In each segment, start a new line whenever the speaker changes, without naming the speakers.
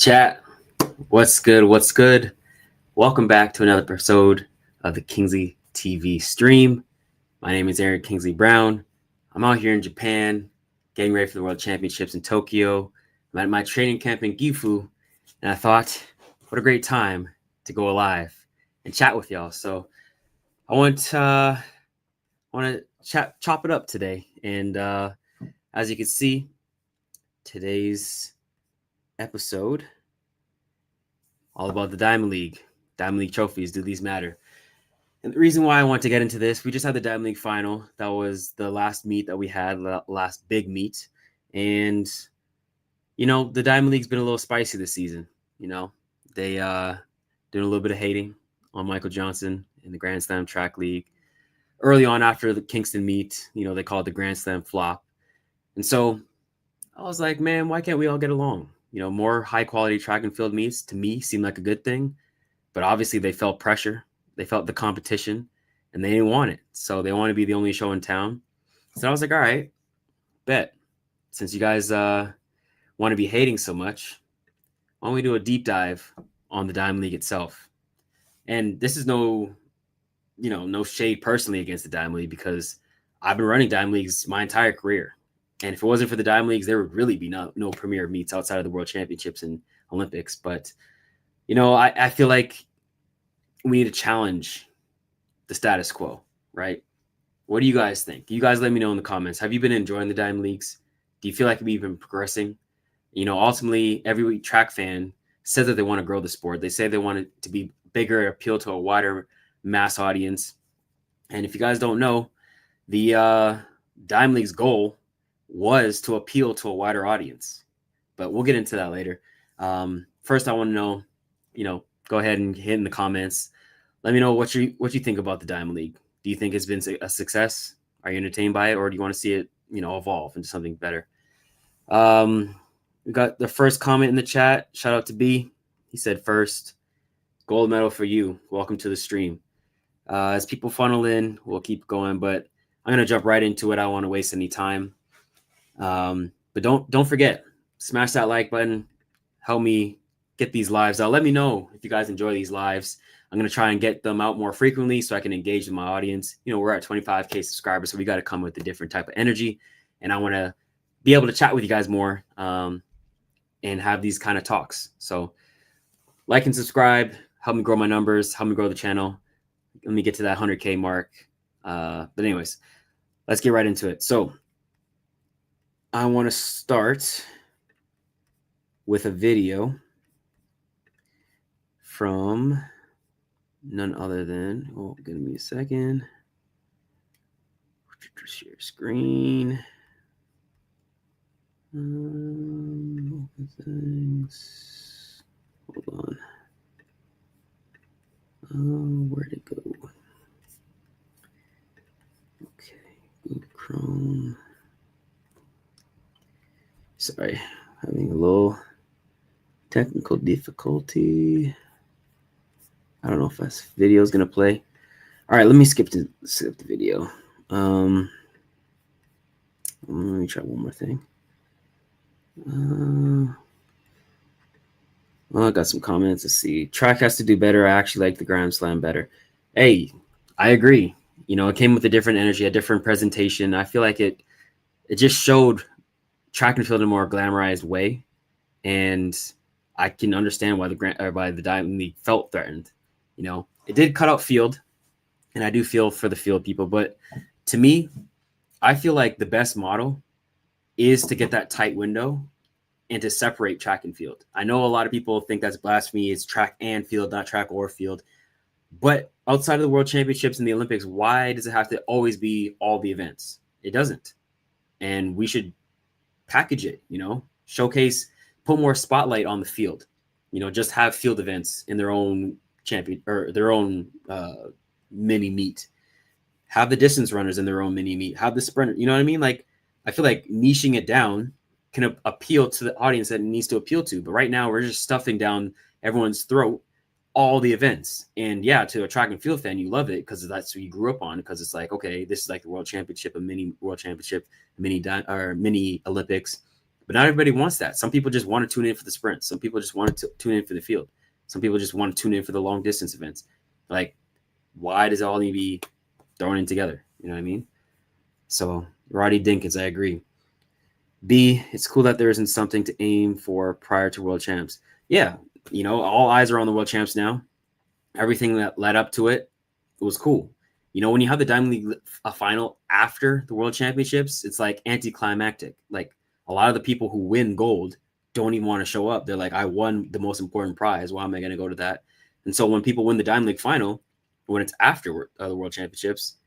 Chat, what's good? What's good? Welcome back to another episode of the Kingsley TV stream. My name is Aaron Kingsley Brown. I'm out here in Japan, getting ready for the World Championships in Tokyo. I'm at my training camp in Gifu, and I thought, what a great time to go live and chat with y'all. So I want to chop it up today, and as you can see, today's episode all about the Diamond League trophies. Do these matter? And the reason why I want to get into this, we just had the Diamond League final. That was the last meet that we had, last big meet. And, the Diamond League's been a little spicy this season. They doing a little bit of hating on Michael Johnson in the Grand Slam track league. Early on after the Kingston meet, they called it the Grand Slam flop. And so I was like, man, why can't we all get along? More high quality track and field meets to me seemed like a good thing, but obviously they felt pressure. They felt the competition and they didn't want it. So they want to be the only show in town. So I was like, all right, bet. Since you guys want to be hating so much, why don't we do a deep dive on the Diamond League itself? And this is no shade personally against the Diamond League, because I've been running Diamond Leagues my entire career. And if it wasn't for the Diamond Leagues, there would really be no premier meets outside of the World Championships and Olympics. But, I feel like we need to challenge the status quo, right? What do you guys think? You guys let me know in the comments. Have you been enjoying the Diamond Leagues? Do you feel like we've been progressing? Ultimately, every track fan says that they want to grow the sport. They say they want it to be bigger, appeal to a wider mass audience. And if you guys don't know, the Diamond League's goal was to appeal to a wider audience, but we'll get into that later. First, I want to know, go ahead and hit in the comments. Let me know what you think about the Diamond League. Do you think it's been a success? Are you entertained by it, or do you want to see it, evolve into something better? We got the first comment in the chat. Shout out to B. He said, first, gold medal for you. Welcome to the stream. As people funnel in, we'll keep going, but I'm going to jump right into it. I don't want to waste any time. But don't forget, smash that like button. Help me get these lives out. Let me know if you guys enjoy these lives. I'm going to try and get them out more frequently so I can engage with my audience. We're at 25K subscribers, so we got to come with a different type of energy. And I want to be able to chat with you guys more, and have these kind of talks. So like and subscribe, help me grow my numbers, help me grow the channel. Let me get to that 100K mark. But anyways, let's get right into it. So I want to start with a video from none other than, give me a second. Share screen. Open things. Hold on. Where'd it go? Okay, Google Chrome. Sorry, having a little technical difficulty. I don't know if this video is gonna play. All right, let me skip the video. Let me try one more thing. Well, I got some comments. Let's see. Track has to do better. I actually like the Grand Slam better. Hey, I agree. It came with a different energy, a different presentation. I feel like it just showed track and field in a more glamorized way, and I can understand why the Diamond League felt threatened. It did cut out field, and I do feel for the field people, but to me, I feel like the best model is to get that tight window and to separate track and field. I know a lot of people think that's blasphemy. It's track and field, not track or field. But outside of the World Championships and the Olympics, why does it have to always be all the events? It doesn't. And we should package it, showcase, put more spotlight on the field, just have field events in their own mini meet, have the distance runners in their own mini meet, have the sprinter, you know what I mean? Like, I feel like niching it down can appeal to the audience that it needs to appeal to. But right now we're just stuffing down everyone's throat all the events. And yeah, to a track and field fan, you love it because that's what you grew up on, because it's like, okay, this is like the World Championship, a mini World Championship, mini Olympics. But not everybody wants that. Some people just want to tune in for the sprint. Some people just want to tune in for the field. Some people just want to tune in for the long distance events. Like, why does it all need to be thrown in together? You know what I mean? So, Roddy Dinkins, I agree. B, it's cool that there isn't something to aim for prior to world champs. Yeah, all eyes are on the world champs now. Everything that led up to it was cool. When you have the Diamond League final after the world championships, it's like anticlimactic. Like, a lot of the people who win gold don't even want to show up. They're like, I won the most important prize. Why am I going to go to that? And so when people win the Diamond League final, when it's after the world championships,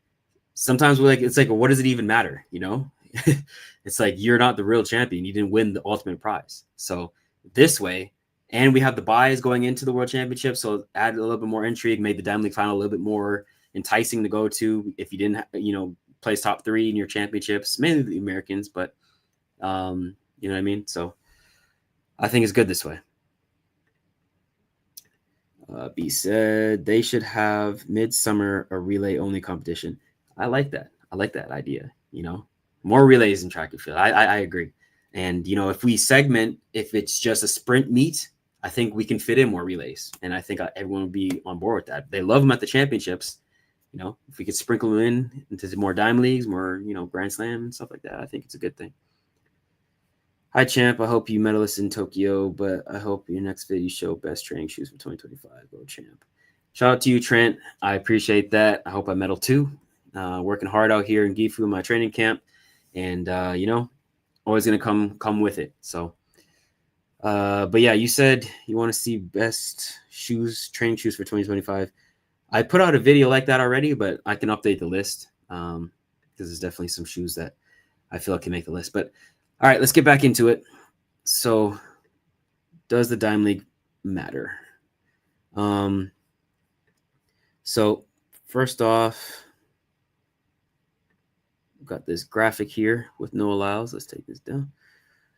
sometimes it's like, what does it even matter? It's like, you're not the real champion. You didn't win the ultimate prize. So this way, and we have the buys going into the world championship, so add a little bit more intrigue, made the Diamond League final a little bit more enticing to go to if you didn't, place top 3 in your championships, mainly the Americans, but you know what I mean? So I think it's good this way. B said they should have midsummer a relay only competition. I like that. I like that idea. More relays in track and field. I agree. And if we segment, if it's just a sprint meet, I think we can fit in more relays, and I think everyone would be on board with that. They love them at the championships. If we could sprinkle them in into more Diamond Leagues, more Grand Slam and stuff like that, I think it's a good thing. Hi, champ. I hope you medalist in Tokyo, but I hope your next video show best training shoes for 2025. Go, champ. Shout out to you, Trent. I appreciate that. I hope I medal too. Working hard out here in Gifu in my training camp, and always gonna come with it. So, but yeah, you said you want to see best training shoes for 2025. I put out a video like that already, but I can update the list because there's definitely some shoes that I feel like can make the list. But all right, let's get back into it. So, does the Diamond League matter? So first off, we've got this graphic here with no allows. Let's take this down.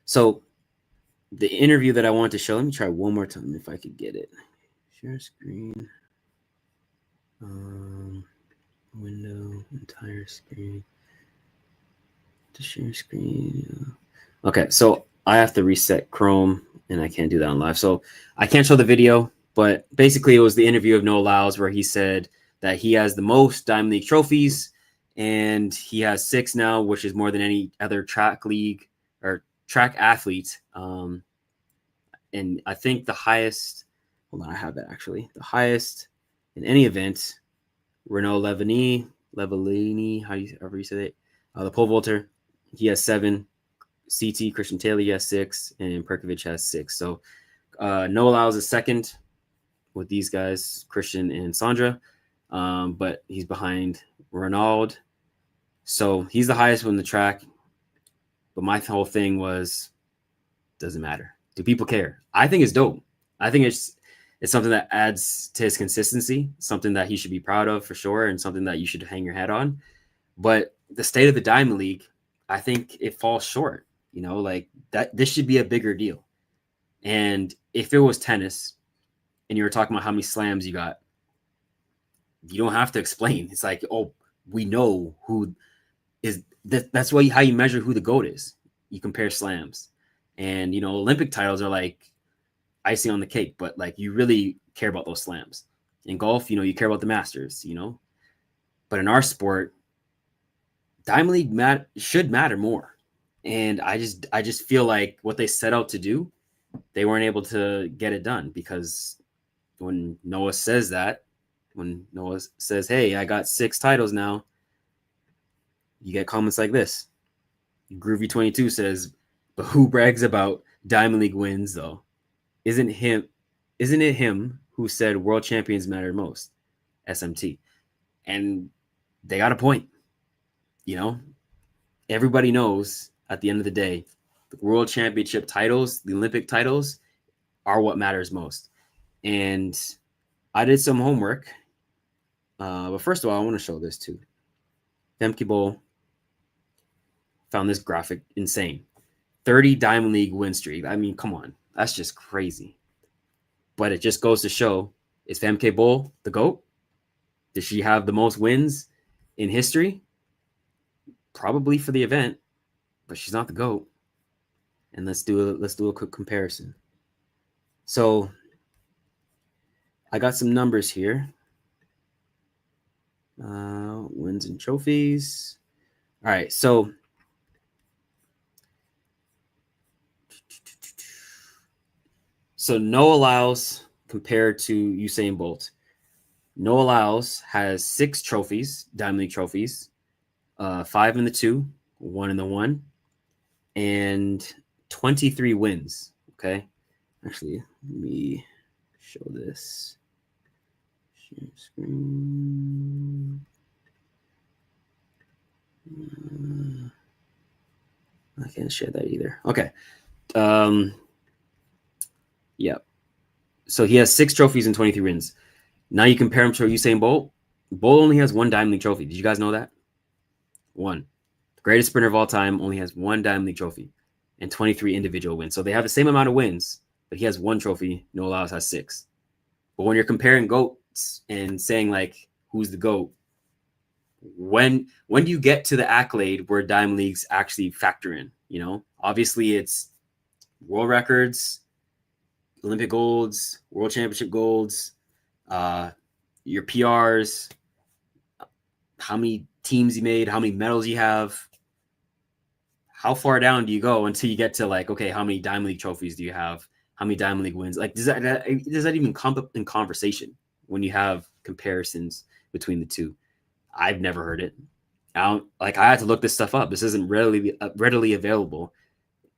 So the interview that I want to show, let me try one more time if I could get it. Share screen. Window, entire screen. To share screen. Okay, so I have to reset Chrome, and I can't do that on live. So I can't show the video, but basically it was the interview of No Allows where he said that he has the most Diamond League trophies, and he has 6 now, which is more than any other track league or track athlete. And I think the highest, hold on, I have that actually. The highest in any event, Renaud Levellini, however you say it, the pole vaulter, he has 7. CT Christian Taylor, he has 6, and Perkovic has 6. So No Allows is second with these guys, Christian and Sandra, but he's behind Renaud. So he's the highest one in the track. But my whole thing was, doesn't matter. Do people care? I think it's dope. I think it's something that adds to his consistency, something that he should be proud of for sure, and something that you should hang your hat on. But the state of the Diamond League, I think it falls short. Like that, this should be a bigger deal. And if it was tennis and you were talking about how many slams you got, you don't have to explain. It's like, oh, we know who is that. That's how you measure who the GOAT is. You compare slams, and Olympic titles are like icing on the cake, but like you really care about those slams. In golf, you care about the Masters, but in our sport, Diamond League should matter more. And I just feel like what they set out to do, they weren't able to get it done, because when Noah says, hey, I got 6 titles now, you get comments like this. Groovy22 says, but who brags about Diamond League wins though? Isn't it him who said world champions matter most? SMT. And they got a point. Everybody knows at the end of the day, the world championship titles, the Olympic titles, are what matters most. And I did some homework. But first of all, I want to show this too. Femke Bol found this graphic insane. 30 Diamond League win streak. I mean, come on. That's just crazy. But it just goes to show, is Femke Bol the GOAT? Does she have the most wins in history? Probably for the event, but she's not the GOAT. and let's do a quick comparison. So I got some numbers here. Wins and trophies. All right, so Noah Lyles compared to Usain Bolt. Noah Lyles has 6 trophies, Diamond League trophies, 5 in the 2, 1 in the 1, and 23 wins. Okay, actually, let me show this. Share screen. I can't share that either. Okay. Yeah. So he has 6 trophies and 23 wins. Now you compare him to Usain Bolt. Bolt only has 1 Diamond League trophy. Did you guys know that? 1. The greatest sprinter of all time only has 1 Diamond League trophy and 23 individual wins. So they have the same amount of wins, but he has 1 trophy. Noah Lyles has 6. But when you're comparing GOATs and saying like who's the GOAT, when do you get to the accolade where Diamond Leagues actually factor in? You know, obviously it's world records, Olympic golds, world championship golds, your PRs, how many teams you made, how many medals you have. How far down do you go until you get to like, okay, how many Diamond League trophies do you have? How many Diamond League wins? Like, does that even come up in conversation when you have comparisons between the two? I've never heard it. I had to look this stuff up. This isn't readily available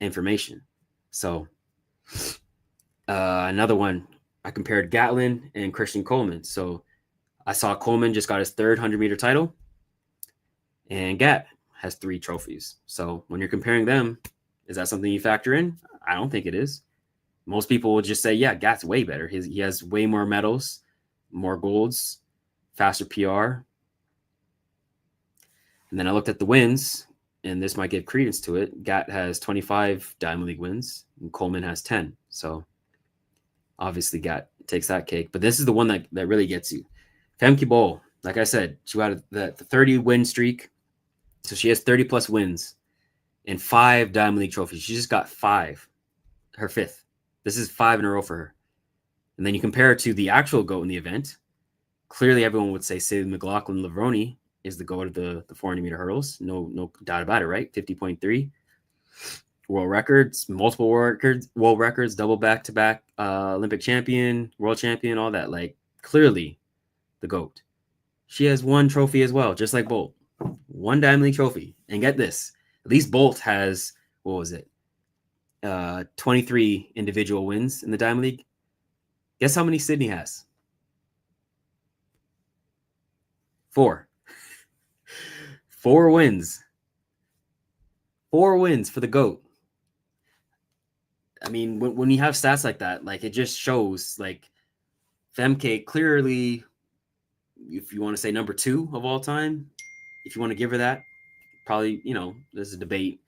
information. So another one, I compared Gatlin and Christian Coleman. So I saw Coleman just got his 3rd 100-meter title, and Gat has 3 trophies. So when you're comparing them, is that something you factor in? I don't think it is. Most people will just say, yeah, Gat's way better. He has way more medals, more golds, faster PR. And then I looked at the wins, and this might give credence to it. Gat has 25 Diamond League wins, and Coleman has 10. So obviously Gat takes that cake. But this is the one that really gets you. Femke Bol, like I said, she had the 30-win streak. So she has 30-plus wins and 5 Diamond League trophies. She just got 5, her 5th. This is 5 in a row for her. And then you compare it to the actual GOAT in the event. Clearly, everyone would say McLaughlin-Levrone is the GOAT of the 400-meter hurdles. No doubt about it, right? 50.3. World records, multiple world records, double back-to-back Olympic champion, world champion, all that. Like, clearly the GOAT. She has 1 trophy as well, just like Bolt. 1 Diamond League trophy. And get this, at least Bolt has, 23 individual wins in the Diamond League. Guess how many Sydney has? 4. 4 wins. 4 wins for the GOAT. I mean, when you have stats like that, like it just shows like Femke clearly, if you want to say number 2 of all time, if you want to give her that, probably, there's a debate.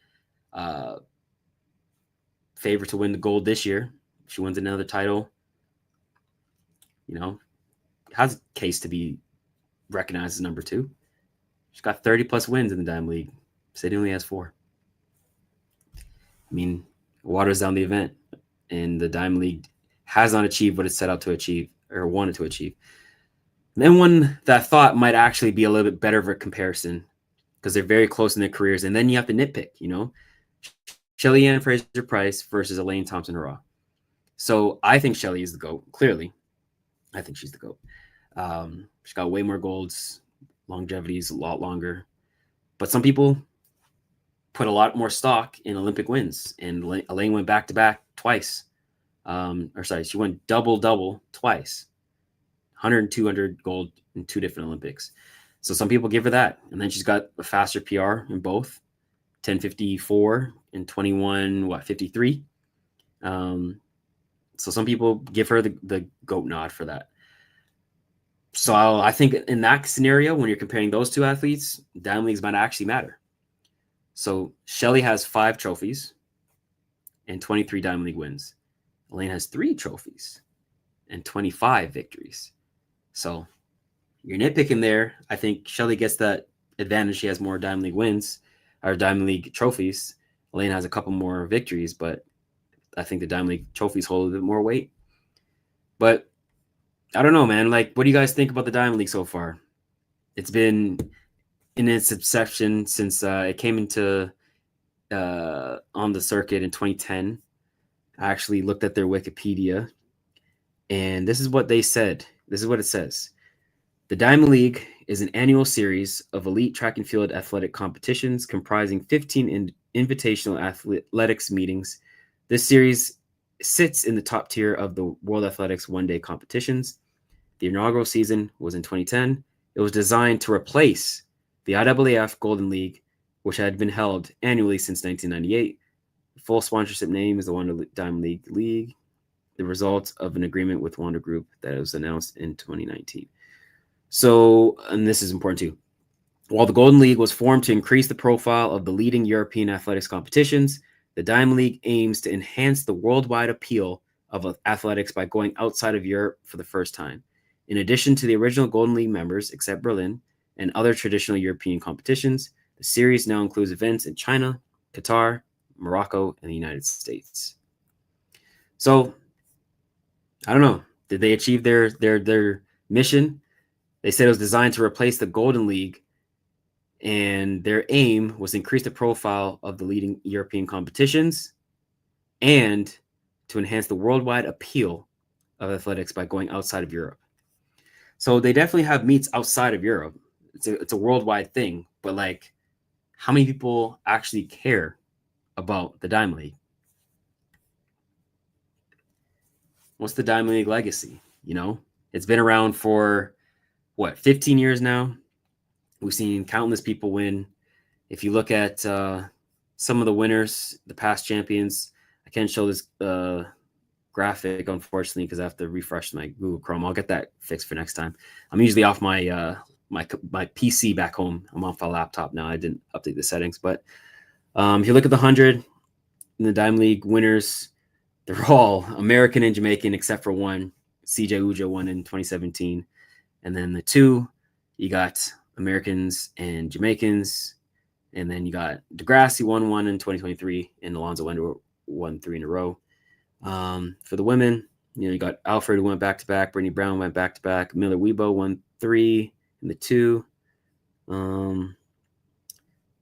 Favorite to win the gold this year. If she wins another title, has a case to be recognized as number 2. She's got 30-plus wins in the Diamond League. Sydney only has 4. I mean, waters down the event, and the Diamond League has not achieved what it set out to achieve or wanted to achieve. And then one that I thought might actually be a little bit better of a comparison because they're very close in their careers. And then you have to nitpick, Shelly Ann Fraser-Price versus Elaine Thompson-Herah. So I think Shelly is the GOAT. Clearly, I think she's the GOAT. She's got way more golds. Longevity is a lot longer. But some people put a lot more stock in Olympic wins. And Elaine went back-to-back twice. She went double twice. 100 and 200 gold in 2 different Olympics. So some people give her that. And then she's got a faster PR in both. 10:54 and 21:53. So some people give her the GOAT nod for that. So I think in that scenario, when you're comparing those 2 athletes, Diamond Leagues might actually matter. So Shelly has 5 trophies and 23 Diamond League wins. Elaine has 3 trophies and 25 victories. So you're nitpicking there. I think Shelly gets that advantage. She has more Diamond League wins or Diamond League trophies. Elena has a couple more victories, but I think the Diamond League trophies hold a bit more weight. But I don't know, man. Like, what do you guys think about the Diamond League so far? It's been in its inception since it came into on the circuit in 2010. I actually looked at their Wikipedia, and this is what they said. This is what it says. The Diamond League is an annual series of elite track and field athletic competitions comprising 15 invitational athletics meetings. This series sits in the top tier of the World Athletics one-day competitions. The inaugural season was in 2010. It was designed to replace the IAAF Golden League, which had been held annually since 1998. The full sponsorship name is the Wonder Diamond League, the result of an agreement with Wonder Group that was announced in 2019. So, and this is important too, while the Golden League was formed to increase the profile of the leading European athletics competitions, the Diamond League aims to enhance the worldwide appeal of athletics by going outside of Europe for the first time. In addition to the original Golden League members, except Berlin, and other traditional European competitions, the series now includes events in China, Qatar, Morocco, and the United States. So, I don't know. Did they achieve their mission? They said it was designed to replace the Golden League, and their aim was to increase the profile of the leading European competitions and to enhance the worldwide appeal of athletics by going outside of Europe. So they definitely have meets outside of Europe. It's a worldwide thing, but like, how many people actually care about the Diamond League? What's the Diamond League legacy? You know, it's been around for what, 15 years now. We've seen countless people win. If you look at some of the winners, the past champions, I can't show this graphic, unfortunately, because I have to refresh my Google Chrome. I'll get that fixed for next time. I'm usually off my my PC back home. I'm off my laptop now. I didn't update the settings. But if you look at the 100 in the Diamond League winners, they're all American and Jamaican except for one. CJ Uja won in 2017. And then the two, you got Americans and Jamaicans. And then you got Degrassi won one in 2023, and Alonzo won 3 in a row. For the women, you got Alfred who went back-to-back. Brittany Brown went back-to-back. Miller Weibo won 3 in the 2.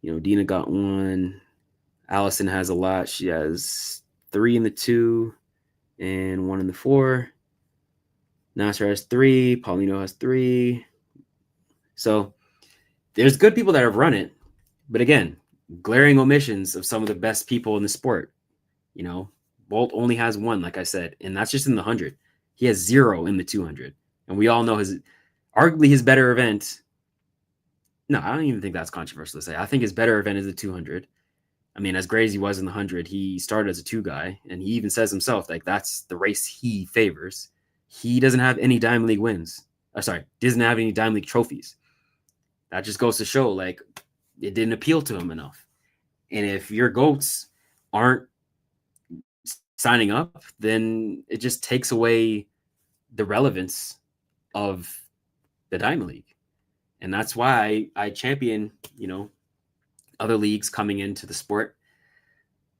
Dina got 1. Allison has a lot. She has 3 in the 2 and 1 in the 4. Nasser has 3. Paulino has 3. So there's good people that have run it. But again, glaring omissions of some of the best people in the sport. Bolt only has 1, like I said, and that's just in the 100. He has 0 in the 200. And we all know arguably his better event. No, I don't even think that's controversial to say. I think his better event is the 200. I mean, as great as he was in the 100, he started as a 2 guy, and he even says himself, like, that's the race he favors. He doesn't have any Diamond League wins. Doesn't have any Diamond League trophies. That just goes to show, like, it didn't appeal to him enough. And if your GOATs aren't signing up, then it just takes away the relevance of the Diamond League. And that's why I champion, other leagues coming into the sport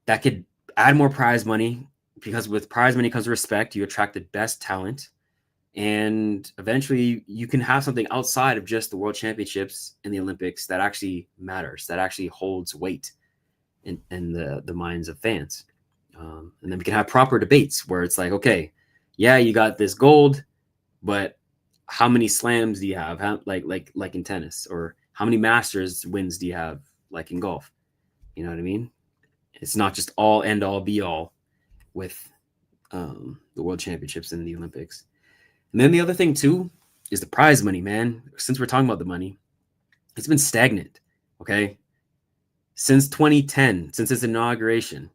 that could add more prize money, because with prize money comes respect. You attract the best talent, and eventually you can have something outside of just the World Championships and the Olympics that actually matters, that actually holds weight in the minds of fans. And then we can have proper debates where it's like, okay, yeah, you got this gold, but how many slams do you have? Like in tennis, or how many Masters wins do you have? Like in golf, you know what I mean? It's not just all end all be all with the World Championships and the Olympics. And then the other thing too is the prize money, man. Since we're talking about the money, it's been stagnant. Okay, since 2010, since its inauguration,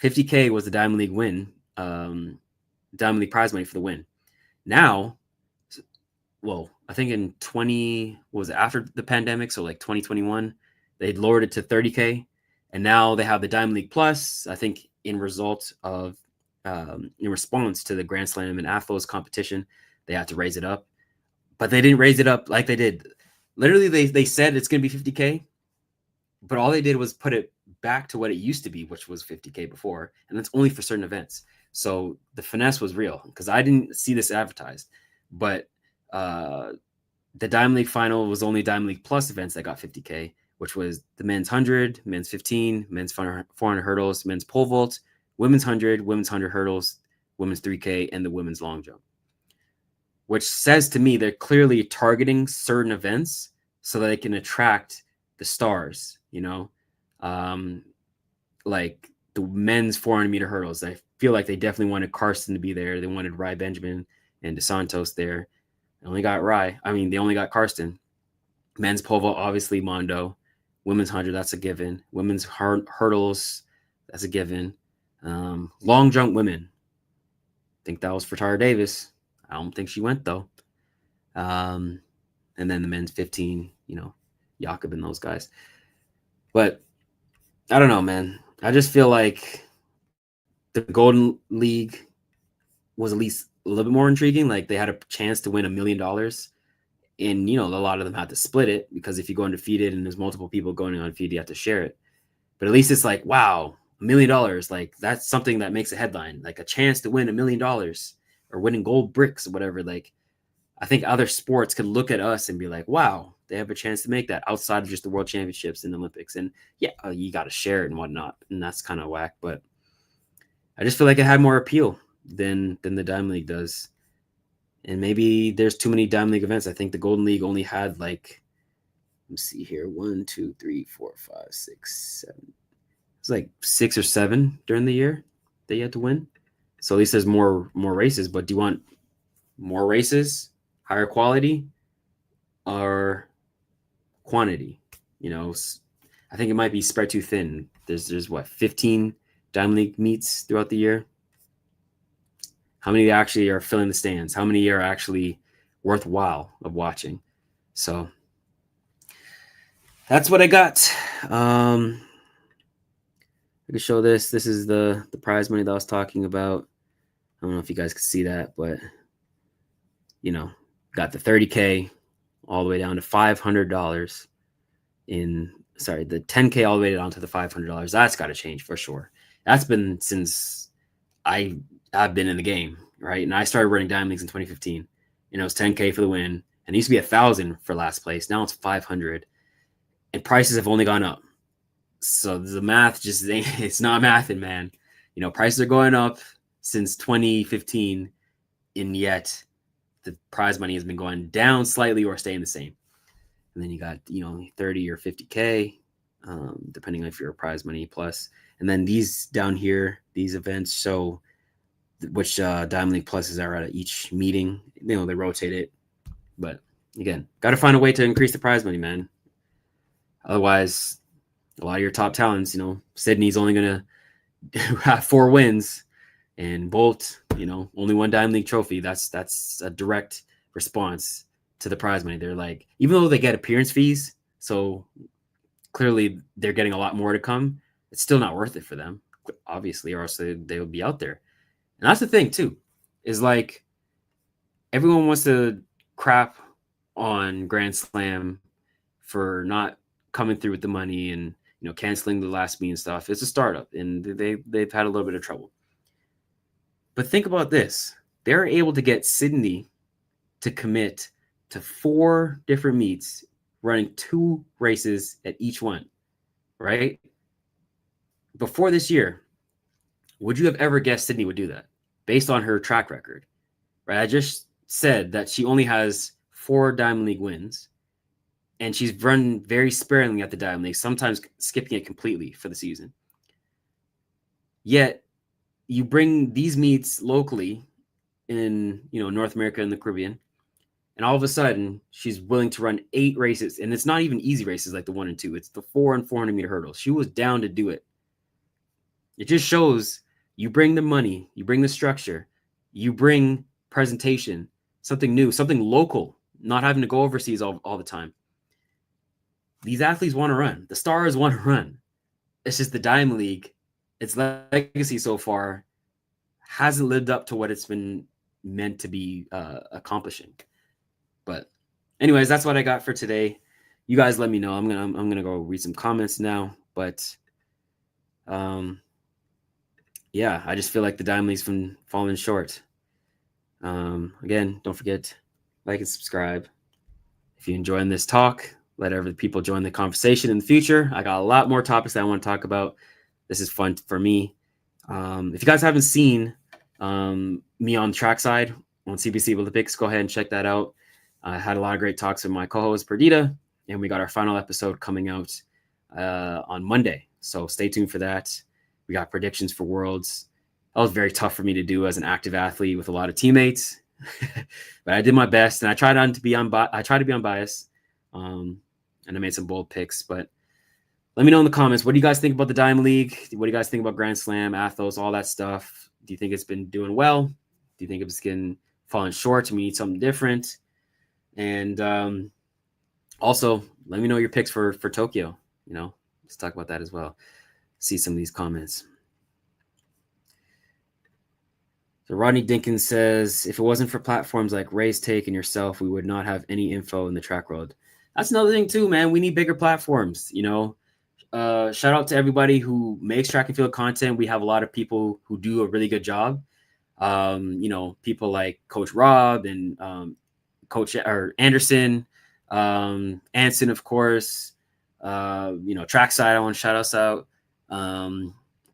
$50K was the Diamond League win, Diamond League prize money for the win. Now, well, I think in after the pandemic, so like 2021, they lowered it to $30K, and now they have the Diamond League Plus. I think in response to the Grand Slam and Athlos competition, they had to raise it up, but they didn't raise it up like they did. Literally, they said it's going to be $50K, but all they did was put it back to what it used to be, which was 50K before, and that's only for certain events. So the finesse was real because I didn't see this advertised, but the Diamond League final was only Diamond League Plus events that got 50K, which was the men's 100, men's 15, men's 400 hurdles, men's pole vault, women's 100, women's 100 hurdles, women's 3K, and the women's long jump. Which says to me they're clearly targeting certain events so that they can attract the stars, like the men's 400-meter hurdles. I feel like they definitely wanted Carson to be there. They wanted Rye Benjamin and DeSantos there. They only got they only got Karsten. Men's pole vault, obviously Mondo. Women's 100, that's a given. Women's hurdles, that's a given. Long jump women. I think that was for Tara Davis. I don't think she went, though. And then the men's 15, Jakob and those guys. But I don't know, man. I just feel like the Golden League was at least a little bit more intriguing. Like they had a chance to win $1 million. And, a lot of them had to split it because if you go undefeated and there's multiple people going undefeated, you have to share it. But at least it's like, wow, $1 million. Like that's something that makes a headline, like a chance to win $1 million or winning gold bricks or whatever. Like I think other sports could look at us and be like, wow, they have a chance to make that outside of just the world championships and the Olympics. And yeah, you got to share it and whatnot. And that's kind of whack. But I just feel like it had more appeal than the Diamond League does. And maybe there's too many Diamond League events. I think the Golden League only had like, let's see here, 1, 2, 3, 4, 5, 6, 7. It's like 6 or 7 during the year that you had to win. So at least there's more races. But do you want more races, higher quality, or quantity? I think it might be spread too thin. There's what, 15 Diamond League meets throughout the year? How many actually are filling the stands? How many are actually worthwhile of watching? So that's what I got. I can show this. This is the prize money that I was talking about. I don't know if you guys can see that, but got the 30K all the way down to $500 the 10K all the way down to the $500. That's got to change for sure. That's been since I've been in the game, right? And I started running Diamond Leagues in 2015. It was 10K for the win. And it used to be 1,000 for last place. Now it's 500. And prices have only gone up. So the math it's not mathing, man. Prices are going up since 2015. And yet the prize money has been going down slightly or staying the same. And then you got, 30 or 50K, depending on if you're a prize money plus. And then these down here, these events show which Diamond League pluses are at each meeting. They rotate it. But again, got to find a way to increase the prize money, man. Otherwise, a lot of your top talents, Sydney's only going to have 4 wins. And Bolt, only 1 Diamond League trophy. That's a direct response to the prize money. They're like, even though they get appearance fees, so clearly they're getting a lot more to come, it's still not worth it for them, obviously, or else they would be out there. And that's the thing, too, is like everyone wants to crap on Grand Slam for not coming through with the money and, canceling the last meet and stuff. It's a startup, and they've had a little bit of trouble. But think about this. They're able to get Sydney to commit to 4 different meets, running 2 races at each one, right? Before this year, would you have ever guessed Sydney would do that based on her track record, right? I just said that she only has 4 Diamond League wins, and she's run very sparingly at the Diamond League, sometimes skipping it completely for the season. Yet you bring these meets locally in, North America and the Caribbean, and all of a sudden she's willing to run 8 races, and it's not even easy races like the 1 and 2. It's the 4 and 400-meter hurdles. She was down to do it. It just shows you bring the money, you bring the structure, you bring presentation, something new, something local, not having to go overseas all the time. These athletes want to run. The stars want to run. It's just the Diamond League, its legacy so far hasn't lived up to what it's been meant to be accomplishing. But anyways, that's what I got for today. You guys let me know. I'm gonna go read some comments now. But Yeah, I just feel like the Diamond League's been falling short. Again, don't forget, like and subscribe. If you're enjoying this talk, let other people join the conversation in the future. I got a lot more topics that I want to talk about. This is fun for me. If you guys haven't seen me on trackside on CBC Olympics, go ahead and check that out. I had a lot of great talks with my co-host Perdita, and we got our final episode coming out on Monday. So stay tuned for that. We got predictions for Worlds. That was very tough for me to do as an active athlete with a lot of teammates, but I did my best, and I tried to be unbiased, and I made some bold picks. But let me know in the comments, what do you guys think about the Diamond League? What do you guys think about Grand Slam, Athos, all that stuff? Do you think it's been doing well? Do you think it's falling short and we need something different? And also, let me know your picks for Tokyo. Let's talk about that as well. See some of these comments. So Rodney Dinkins says, if it wasn't for platforms like Race Take and yourself, we would not have any info in the track world. That's another thing too, man. We need bigger platforms. Shout out to everybody who makes track and field content. We have a lot of people who do a really good job. People like Coach Rob and Coach Anderson, Anson, of course. Trackside, I want to shout us out.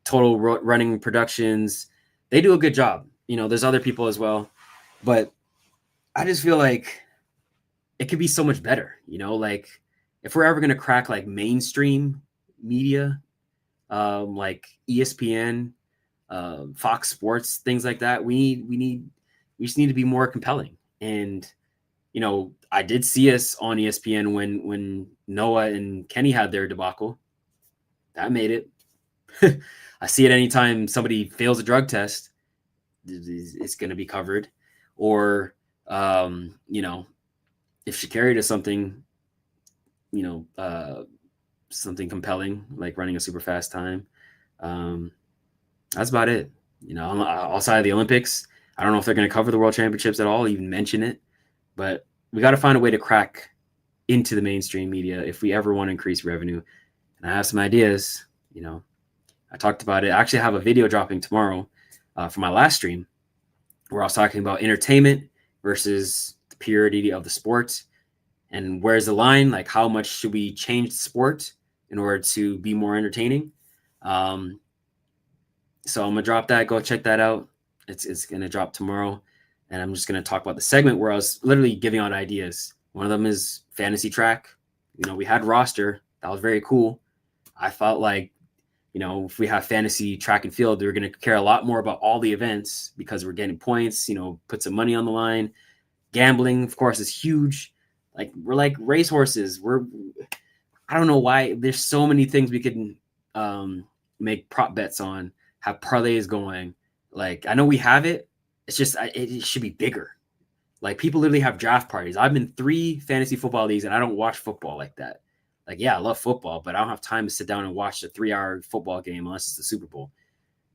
Total Running Productions. They do a good job. There's other people as well, but I just feel like it could be so much better. Like if we're ever going to crack like mainstream media, like ESPN, Fox Sports, things like that, we just need to be more compelling. And I did see us on ESPN when Noah and Kenny had their debacle. That made it. I see it anytime somebody fails a drug test, it's going to be covered. Or if Sha'Carri does something, something compelling, like running a super fast time, that's about it. Outside of the Olympics, I don't know if they're going to cover the World Championships at all, even mention it, but we got to find a way to crack into the mainstream media if we ever want to increase revenue. And I have some ideas. I talked about it. I actually have a video dropping tomorrow for my last stream where I was talking about entertainment versus the purity of the sport. And where's the line? Like, how much should we change the sport in order to be more entertaining? So I'm going to drop that. Go check that out. It's going to drop tomorrow. And I'm just going to talk about the segment where I was literally giving out ideas. One of them is fantasy track. We had roster. That was very cool. I felt like, if we have fantasy track and field, we're going to care a lot more about all the events because we're getting points, put some money on the line. Gambling, of course, is huge. Like, we're like racehorses. I don't know why there's so many things we could make prop bets on, have parlays going. Like, I know we have it. It's just, it should be bigger. Like, people literally have draft parties. I'm in 3 fantasy football leagues and I don't watch football like that. Like, yeah, I love football, but I don't have time to sit down and watch a 3-hour football game unless it's the Super Bowl.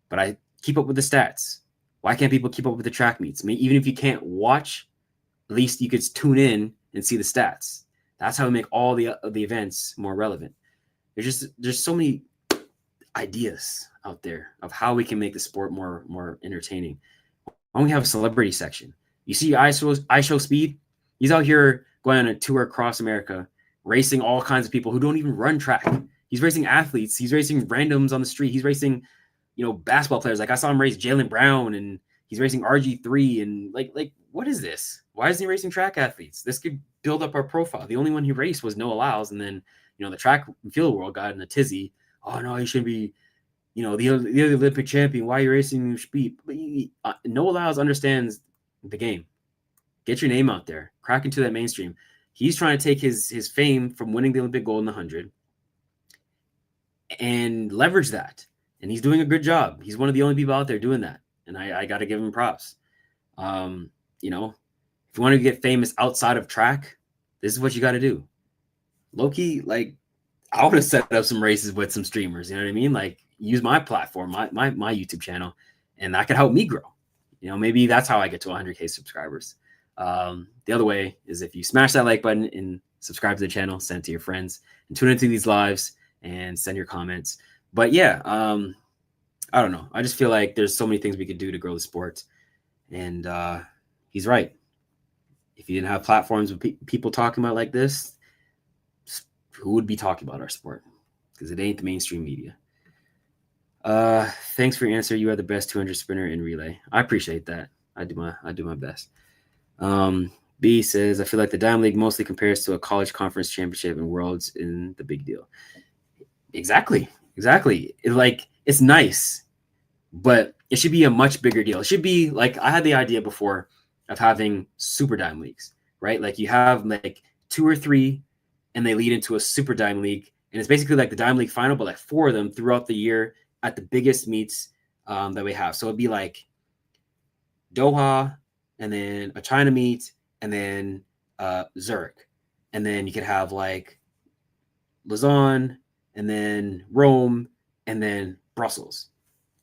But I keep up with the stats. Why can't people keep up with the track meets? I mean, even if you can't watch, at least you could tune in and see the stats. That's how we make all the events more relevant. There's so many ideas out there of how we can make the sport more entertaining. Why don't we have a celebrity section? You see iShow Speed? He's out here going on a tour across America, racing all kinds of people who don't even run track. He's racing athletes. He's racing randoms on the street. He's racing, basketball players. Like, I saw him race Jaylen Brown, and he's racing RG3. And like, what is this? Why isn't he racing track athletes? This could build up our profile. The only one he raced was Noah Lyles, and then the track and field world got in a tizzy. Oh no, he shouldn't be. The other Olympic champion. Why are you racing speed? But Noah Lyles understands the game. Get your name out there. Crack into that mainstream. He's trying to take his fame from winning the Olympic gold in the 100 and leverage that. And he's doing a good job. He's one of the only people out there doing that. And I got to give him props. If you want to get famous outside of track, this is what you got to do. Low-key, like, I want to set up some races with some streamers. You know what I mean? Like, use my platform, my YouTube channel, and that could help me grow. Maybe that's how I get to 100K subscribers. The other way is if you smash that like button and subscribe to the channel, send it to your friends, and tune into these lives and send your comments. But yeah, I don't know. I just feel like there's so many things we could do to grow the sport, and he's right. If you didn't have platforms with people talking about like this, who would be talking about our sport? Because it ain't the mainstream media. Thanks for your answer. You are the best 200 sprinter in relay. I appreciate that. I do my best. B says, I feel like the Diamond League mostly compares to a college conference championship and worlds in the big deal. Exactly. It's nice, but it should be a much bigger deal. It should be like, I had the idea before of having super Diamond Leagues, right? Like you have like 2 or 3 and they lead into a super Diamond League. And it's basically like the Diamond League final, but like 4 of them throughout the year at the biggest meets that we have. So it'd be like Doha, and then a China meet, and then Zurich. And then you could have like Lausanne, and then Rome, and then Brussels.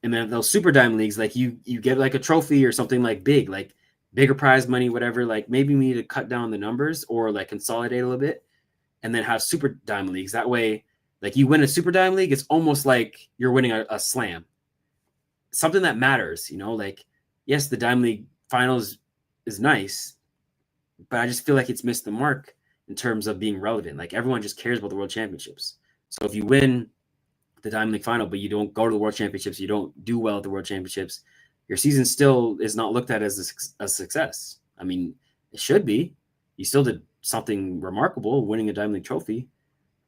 And then those super Diamond Leagues, like you get like a trophy or something like big, like bigger prize money, whatever. Like maybe we need to cut down the numbers or like consolidate a little bit and then have super Diamond Leagues. That way, like you win a super Diamond League, it's almost like you're winning a slam. Something that matters, like, yes, the Diamond League finals is nice, but I just feel like it's missed the mark in terms of being relevant. Like everyone just cares about the World Championships. So if you win the Diamond League final, but you don't go to the World Championships, you don't do well at the World Championships, your season still is not looked at as a success. I mean, it should be. You still did something remarkable, winning a Diamond League trophy,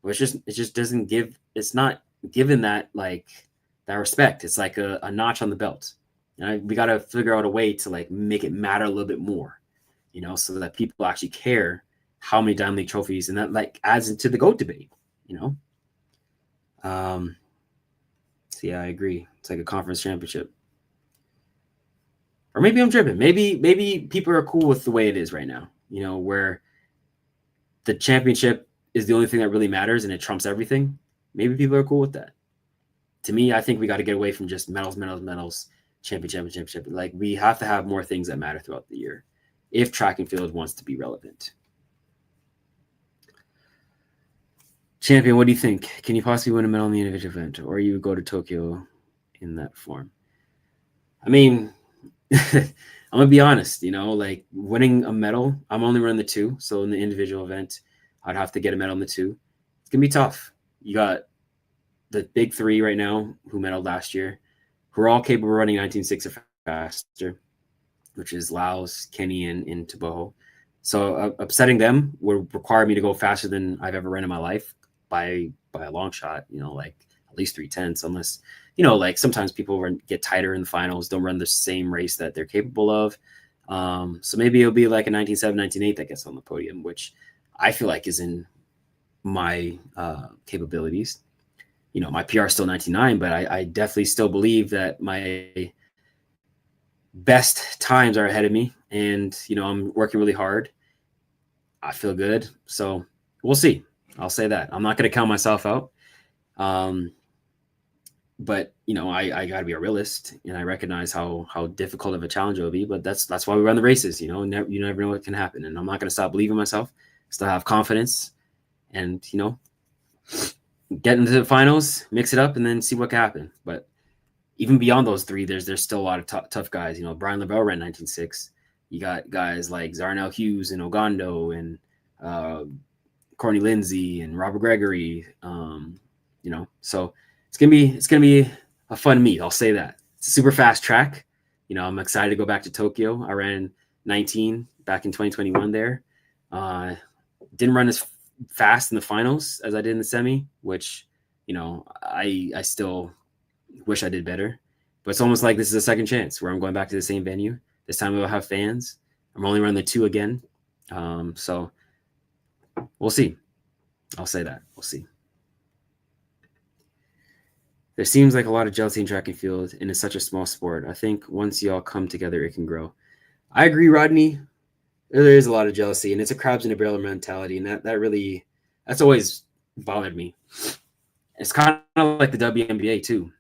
but it just doesn't give. It's not given that that respect. It's like a notch on the belt. And we got to figure out a way to like make it matter a little bit more, so that people actually care how many Diamond League trophies, and that like adds into the GOAT debate, So yeah, I agree. It's like a conference championship. Or maybe I'm tripping. Maybe people are cool with the way it is right now, where the championship is the only thing that really matters and it trumps everything. Maybe people are cool with that. To me, I think we got to get away from just medals, championship. Like we have to have more things that matter throughout the year if track and field wants to be relevant. Champion, what do you think? Can you possibly win a medal in the individual event, or you go to Tokyo in that form? I mean, I'm gonna be honest. Like winning a medal, I'm only running the 2, so in the individual event, I'd have to get a medal in the 2. It's gonna be tough. You got the big 3 right now who medaled last year, who are all capable of running 19.6 or faster, which is Laos, Kenny, and Taboho. So upsetting them would require me to go faster than I've ever run in my life by a long shot, like at least 3/10, unless, like sometimes people get tighter in the finals, don't run the same race that they're capable of. So maybe it'll be like a 19.7, 19.8 that gets on the podium, which I feel like is in my capabilities. My PR is still 19.9, but I definitely still believe that my best times are ahead of me, and I'm working really hard. I feel good, so we'll see. I'll say that. I'm not going to count myself out, but I got to be a realist, and I recognize how difficult of a challenge it will be. But that's why we run the races. You never know what can happen, and I'm not going to stop believing in myself. Still have confidence, and get into the finals, mix it up, and then see what can happen. But even beyond those 3, there's still a lot of tough guys. Brian LaBelle ran 19.6. You got guys like Zarnell Hughes and Ogando and Courtney Lindsay and Robert Gregory. So it's gonna be a fun meet. I'll say that. It's a super fast track. I'm excited to go back to Tokyo. I ran 19 back in 2021 there. Didn't run as fast in the finals as I did in the semi, which I still wish I did better. But it's almost like this is a second chance where I'm going back to the same venue. This time we'll have fans. I'm only running the 2 again. So we'll see. I'll say that. We'll see. There seems like a lot of jealousy in track and field, and it's such a small sport. I think once you all come together, it can grow. I agree, Rodney. There is a lot of jealousy, and it's a crabs in a barrel mentality, and that's always bothered me. It's kind of like the WNBA too,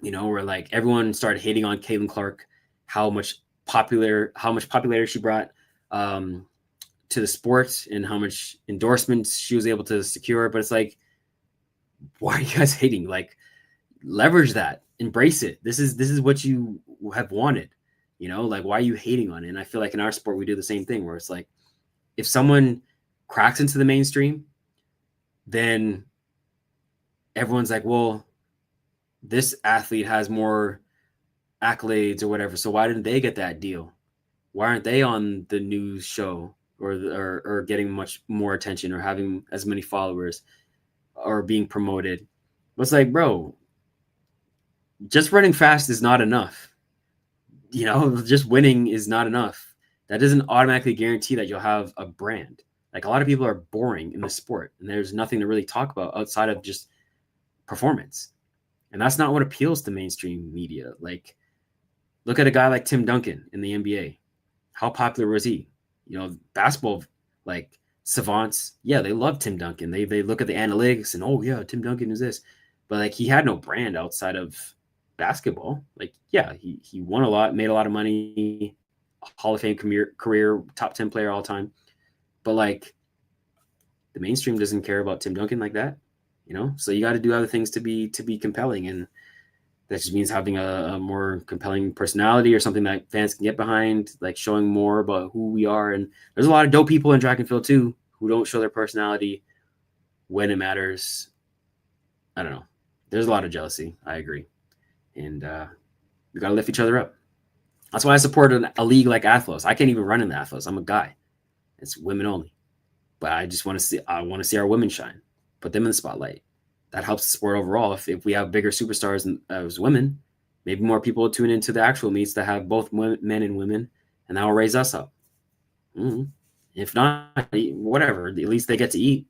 where like everyone started hating on Caitlin Clark, how much popularity she brought to the sport and how much endorsements she was able to secure. But it's like, why are you guys hating? Like, leverage that, embrace it. This is what you have wanted, like, why are you hating on it? And I feel like in our sport, we do the same thing where it's like, if someone cracks into the mainstream, then everyone's like, well, this athlete has more accolades or whatever, so why didn't they get that deal? Why aren't they on the news show or getting much more attention or having as many followers or being promoted? It's like, bro, just running fast is not enough. Just winning is not enough. That doesn't automatically guarantee that you'll have a brand. Like, a lot of people are boring in the sport, and there's nothing to really talk about outside of just performance. And that's not what appeals to mainstream media. Like, look at a guy like Tim Duncan in the NBA. How popular was he? Basketball, like, savants, yeah, they love Tim Duncan. They look at the analytics and, oh yeah, Tim Duncan is this. But like, he had no brand outside of basketball. Like, yeah, he won a lot, made a lot of money, Hall of Fame career, top 10 player all time. But like, the mainstream doesn't care about Tim Duncan like that, So you got to do other things to be compelling, and that just means having a more compelling personality or something that fans can get behind, like showing more about who we are. And there's a lot of dope people in track and field too who don't show their personality when it matters. I don't know. There's a lot of jealousy. I agree. And we got to lift each other up. That's why I support a league like Athlos. I can't even run in the Athlos. I'm a guy. It's women only. But I just want to see our women shine. Put them in the spotlight. That helps the sport overall. If we have bigger superstars as women, maybe more people will tune into the actual meets that have both men and women, and that will raise us up. Mm-hmm. If not, whatever. At least they get to eat.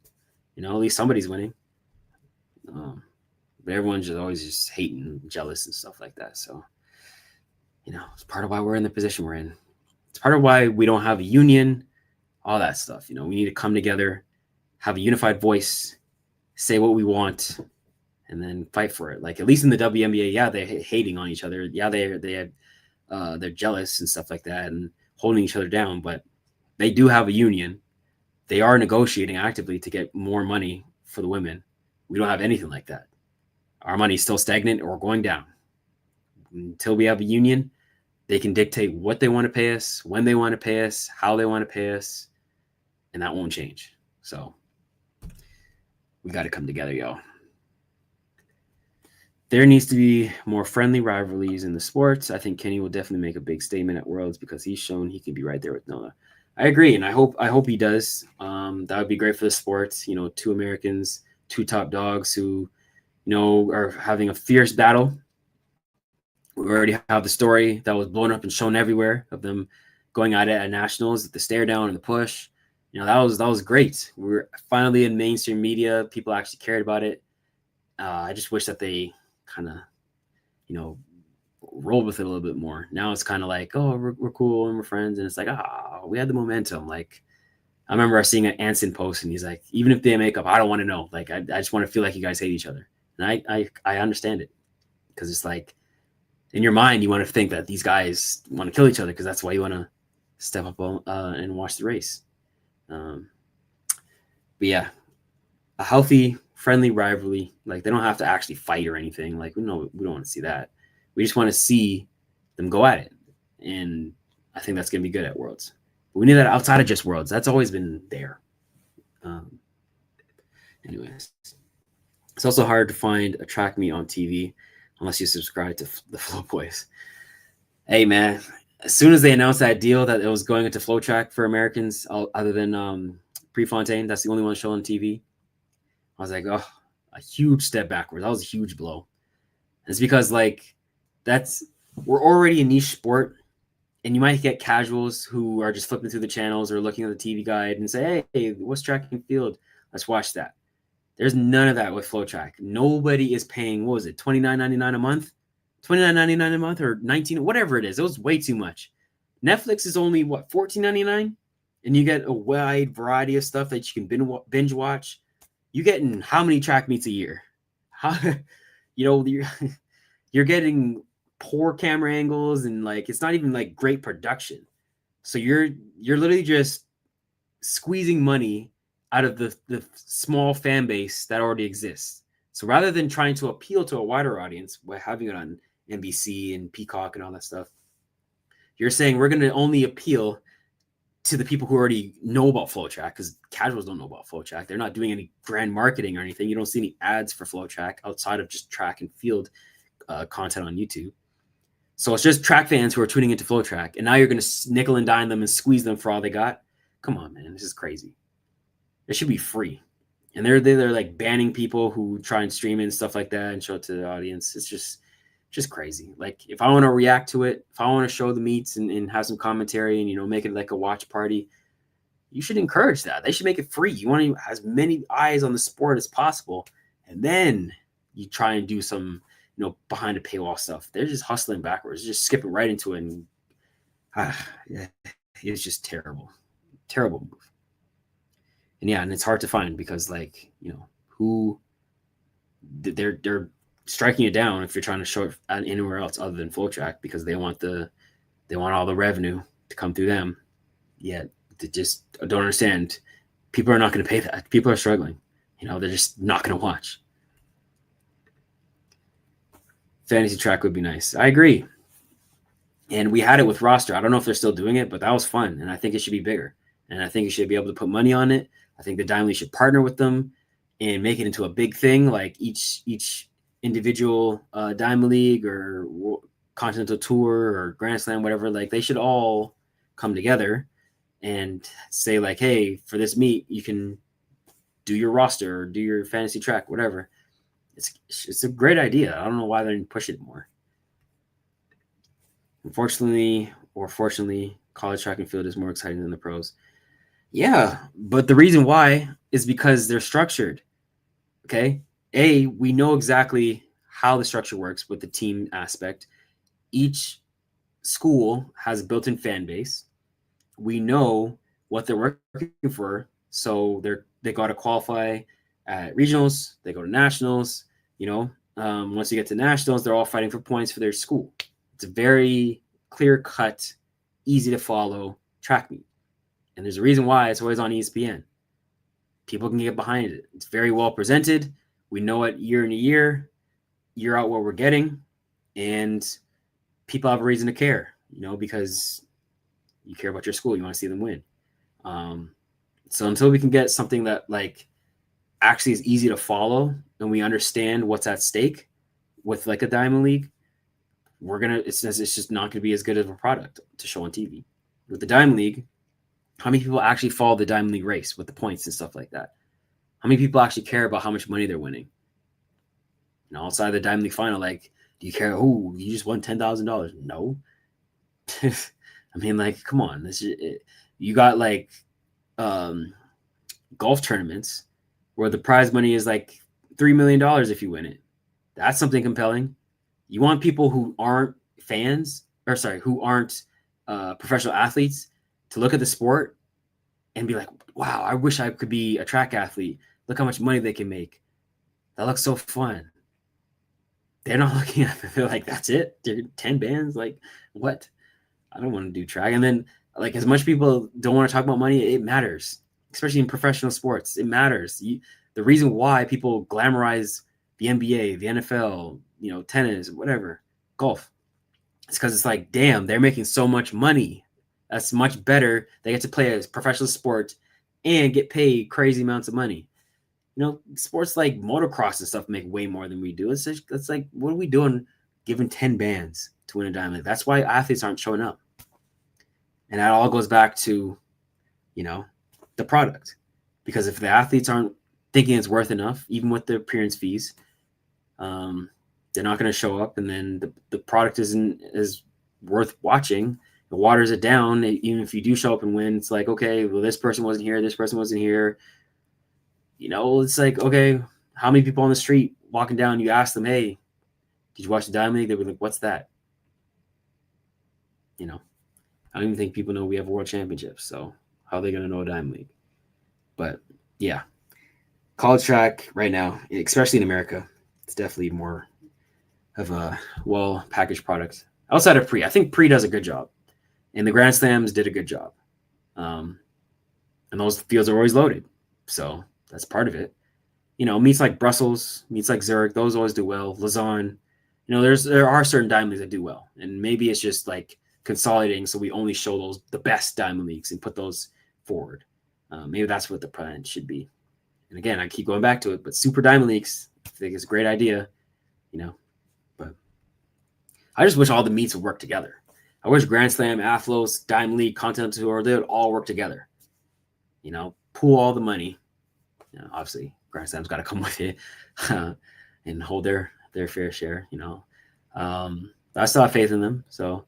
At least somebody's winning. But everyone's always just hating and jealous and stuff like that. So, it's part of why we're in the position we're in. It's part of why we don't have a union, all that stuff. We need to come together, have a unified voice, say what we want, and then fight for it. Like, at least in the WNBA, yeah, they're hating on each other. Yeah, they're jealous and stuff like that and holding each other down. But they do have a union. They are negotiating actively to get more money for the women. We don't have anything like that. Our money is still stagnant or going down. Until we have a union, they can dictate what they want to pay us, when they want to pay us, how they want to pay us, and that won't change. So we got to come together, y'all. There needs to be more friendly rivalries in the sports. I think Kenny will definitely make a big statement at Worlds because he's shown he can be right there with Noah. I agree, and I hope he does. That would be great for the sports. Two Americans, two top dogs who, are having a fierce battle. We already have the story that was blown up and shown everywhere of them going at it at nationals, the stare down and the push. That was great. We were finally in mainstream media. People actually cared about it. I just wish that they kind of, rolled with it a little bit more. Now it's kind of like, oh, we're cool and we're friends. And it's like, we had the momentum. Like, I remember seeing an Anson post and he's like, even if they make up, I don't want to know. Like, I just want to feel like you guys hate each other. And I understand it, because it's like, in your mind, you want to think that these guys want to kill each other because that's why you want to step up and watch the race. But yeah, a healthy, friendly rivalry. Like, they don't have to actually fight or anything. Like, we don't want to see that. We just want to see them go at it. And I think that's going to be good at Worlds. But we need that outside of just Worlds. That's always been there. Anyways, it's also hard to find a track meet on TV unless you subscribe to the Flow Boys. Hey, man, as soon as they announced that deal that it was going into Flow Track for Americans, other than Prefontaine, that's the only one shown on TV, I was like, oh, a huge step backwards. That was a huge blow. And it's because, like, we're already a niche sport, and you might get casuals who are just flipping through the channels or looking at the TV guide and say, hey, what's track and field? Let's watch that. There's none of that with Flow Track. Nobody is paying, what was it, $29.99 a month? $29.99 a month or $19, whatever it is. It was way too much. Netflix is only, what, $14.99? And you get a wide variety of stuff that you can binge watch. You getting how many track meets a year? You're getting poor camera angles, and like, it's not even like great production. So you're literally just squeezing money out of the small fan base that already exists. So rather than trying to appeal to a wider audience by having it on NBC and Peacock and all that stuff, you're saying we're going to only appeal to the people who already know about FlowTrack, because casuals don't know about FlowTrack. They're not doing any brand marketing or anything. You don't see any ads for FlowTrack outside of just track and field content on YouTube. So it's just track fans who are tuning into FlowTrack, and now you're going to nickel and dime them and squeeze them for all they got. Come on, man, this is crazy. It should be free, and they're like banning people who try and stream it and stuff like that and show it to the audience. It's just crazy. Like, if I want to react to it, if I want to show the meets and have some commentary and, you know, make it like a watch party, you should encourage that. They should make it free. You want to have as many eyes on the sport as possible, and then you try and do some, you know, behind the paywall stuff. They're just hustling backwards, just skipping right into it, and yeah, it's just terrible move. And yeah, and it's hard to find because, like, you know, who they're striking it down if you're trying to show it anywhere else other than FlowTrack, because they want all the revenue to come through them. Yet they just don't understand. People are not going to pay that. People are struggling. You know, they're just not going to watch. Fantasy track would be nice. I agree. And we had it with roster. I don't know if they're still doing it, but that was fun. And I think it should be bigger. And I think you should be able to put money on it. I think the Diamond League should partner with them and make it into a big thing, like each individual Diamond League or Continental Tour or Grand Slam, whatever. Like, they should all come together and say, like, hey, for this meet, you can do your roster or do your fantasy track, whatever. It's a great idea. I don't know why they didn't push it more. Unfortunately, or fortunately, college track and field is more exciting than the pros. Yeah, but the reason why is because they're structured. Okay? We know exactly how the structure works with the team aspect. Each school has a built-in fan base. We know what they're working for. So they got to qualify at regionals. They go to nationals. You know, once you get to nationals, they're all fighting for points for their school. It's a very clear-cut, easy to follow track meet. And there's a reason why it's always on ESPN. People can get behind it. It's very well presented. We know it year in a year out what we're getting. And people have a reason to care, you know, because you care about your school. You want to see them win. So until we can get something that, like, actually is easy to follow and we understand what's at stake with, like, a Diamond League, it's just not going to be as good of a product to show on TV. With the Diamond League, how many people actually follow the Diamond League race with the points and stuff like that? How many people actually care about how much money they're winning? You know, outside the Diamond League final, like, do you care? Oh, you just won $10,000. No. I mean, like, come on. You got, like, golf tournaments where the prize money is like $3 million if you win it. That's something compelling. You want people who aren't who aren't professional athletes to look at the sport and be like, wow, I wish I could be a track athlete. Look how much money they can make. That looks so fun. They're not looking at it. They're like, that's it? They're 10 bands? Like, what? I don't want to do track. And then, like, as much people don't want to talk about money, it matters, especially in professional sports. It matters. The reason why people glamorize the NBA, the NFL, you know, tennis, whatever, golf, it's because it's like, damn, they're making so much money. That's much better. They get to play a professional sport and get paid crazy amounts of money. You know, sports like motocross and stuff make way more than we do. It's like, what are we doing giving 10 bands to win a Diamond League? That's why athletes aren't showing up. And that all goes back to, you know, the product. Because if the athletes aren't thinking it's worth enough, even with the appearance fees, they're not going to show up. And then the product isn't as worth watching. It waters it down. Even if you do show up and win, it's like, okay, well, this person wasn't here. This person wasn't here. You know, it's like, okay, how many people on the street walking down, you ask them, hey, did you watch the Diamond League? They were like, what's that? You know, I don't even think people know we have world championships. So how are they going to know a Diamond League? But yeah, college track right now, especially in America, it's definitely more of a well-packaged product. Outside of Pre, I think Pre does a good job. And the Grand Slams did a good job. And those fields are always loaded. So that's part of it. Meets like Brussels, meets like Zurich, those always do well. Lausanne, there are certain diamond leagues that do well, and maybe it's just like consolidating, so we only show the best diamond leagues and put those forward. Maybe that's what the plan should be. And again, I keep going back to it, but super diamond leagues, I think it's a great idea, But I just wish all the meets would work together. I wish Grand Slam, Athlos, Diamond League, Continental Tour, they would all work together. Pool all the money. Obviously, Grand Slam's got to come with it and hold their fair share. I still have faith in them. So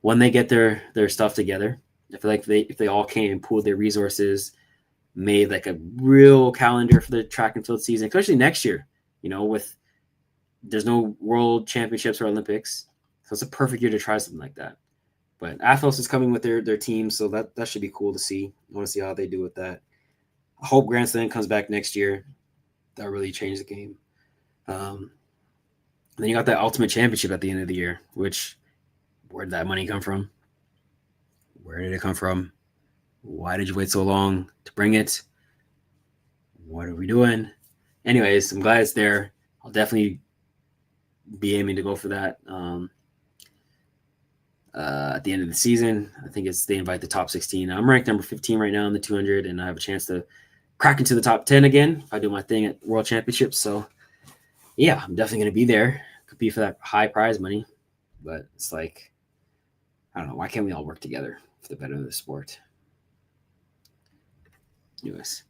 when they get their stuff together, I feel like if they all came and pooled their resources, made like a real calendar for the track and field season, especially next year. With there's no world championships or Olympics, so it's a perfect year to try something like that. But Athos is coming with their team, so that should be cool to see. I want to see how they do with that. I hope Grand Slam comes back next year. That really changed the game. Then you got that Ultimate Championship at the end of the year, which, where did that money come from? Where did it come from? Why did you wait so long to bring it? What are we doing? Anyways, I'm glad it's there. I'll definitely be aiming to go for that at the end of the season. I think they invite the top 16. I'm ranked number 15 right now in the 200, and I have a chance to crack into the top 10 again if I do my thing at World Championships. So, yeah, I'm definitely going to be there. Compete for that high prize money. But it's like, I don't know. Why can't we all work together for the better of the sport? Anyways,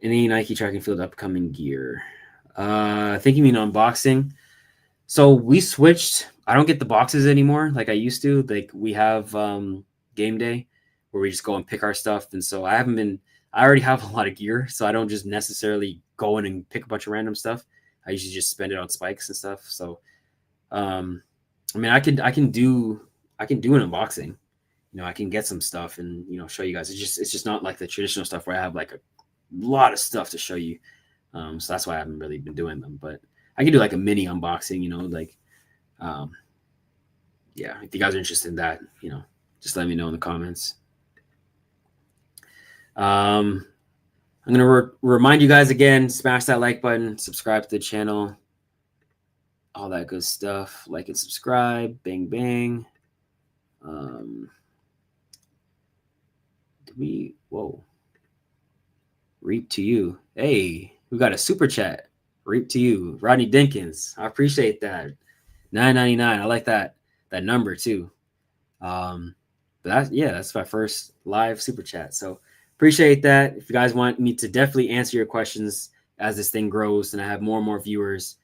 any Nike track and field upcoming gear? I think you mean unboxing. So we switched. I don't get the boxes anymore like I used to. Like we have game day where we just go and pick our stuff. And so I already have a lot of gear, so I don't just necessarily go in and pick a bunch of random stuff. I usually just spend it on spikes and stuff. So, I can do an unboxing. I can get some stuff and show you guys. It's just not like the traditional stuff where I have like a lot of stuff to show you. So that's why I haven't really been doing them. But I can do like a mini unboxing. Yeah, if you guys are interested in that, just let me know in the comments. I'm going to remind you guys again, smash that like button, subscribe to the channel, all that good stuff. Like and subscribe, bang, bang. Whoa. Reap to you. Hey, we got a super chat. Reap to you. Rodney Dinkins. I appreciate that. $9.99. I like that number too. But that's my first live super chat. So appreciate that. If you guys want me to definitely answer your questions as this thing grows and I have more and more viewers,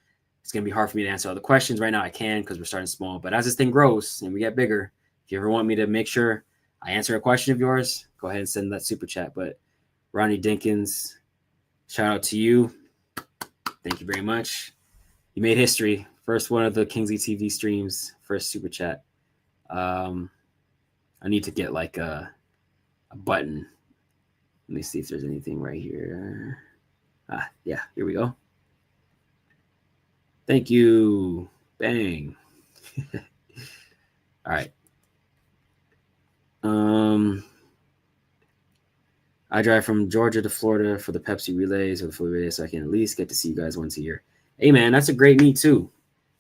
it's going to be hard for me to answer all the questions. Right now I can because we're starting small. But as this thing grows and we get bigger, if you ever want me to make sure I answer a question of yours, go ahead and send that super chat. But Ronnie Dinkins, shout out to you. Thank you very much. You made history. First one of the Kingsley TV streams, first super chat. I need to get like a button. Let me see if there's anything right here. Yeah, here we go. Thank you. Bang. All right. I drive from Georgia to Florida for the Pepsi relays or the Philly relays, so I can at least get to see you guys once a year. Hey man, that's a great meet too.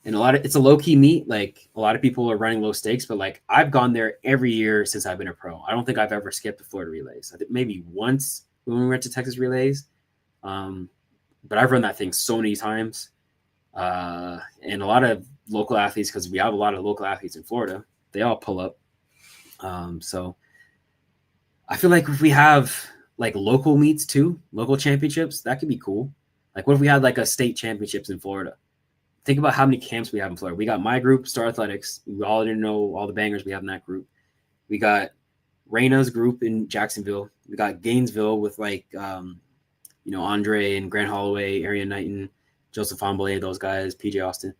And it's a low-key meet. Like a lot of people are running low stakes, but like I've gone there every year since I've been a pro. I don't think I've ever skipped the Florida relays. I think maybe once when we went to Texas relays. But I've run that thing so many times. And a lot of local athletes, because we have a lot of local athletes in Florida, they all pull up. So I feel like if we have like local meets too, local championships, that could be cool. Like what if we had like a state championships in Florida? Think about how many camps we have in Florida. We got my group, Star Athletics. We all didn't know all the bangers we have in that group. We got Reyna's group in Jacksonville. We got Gainesville with like, Andre and Grant Holloway, Arian Knighton, Joseph Ambolet, those guys, PJ Austin.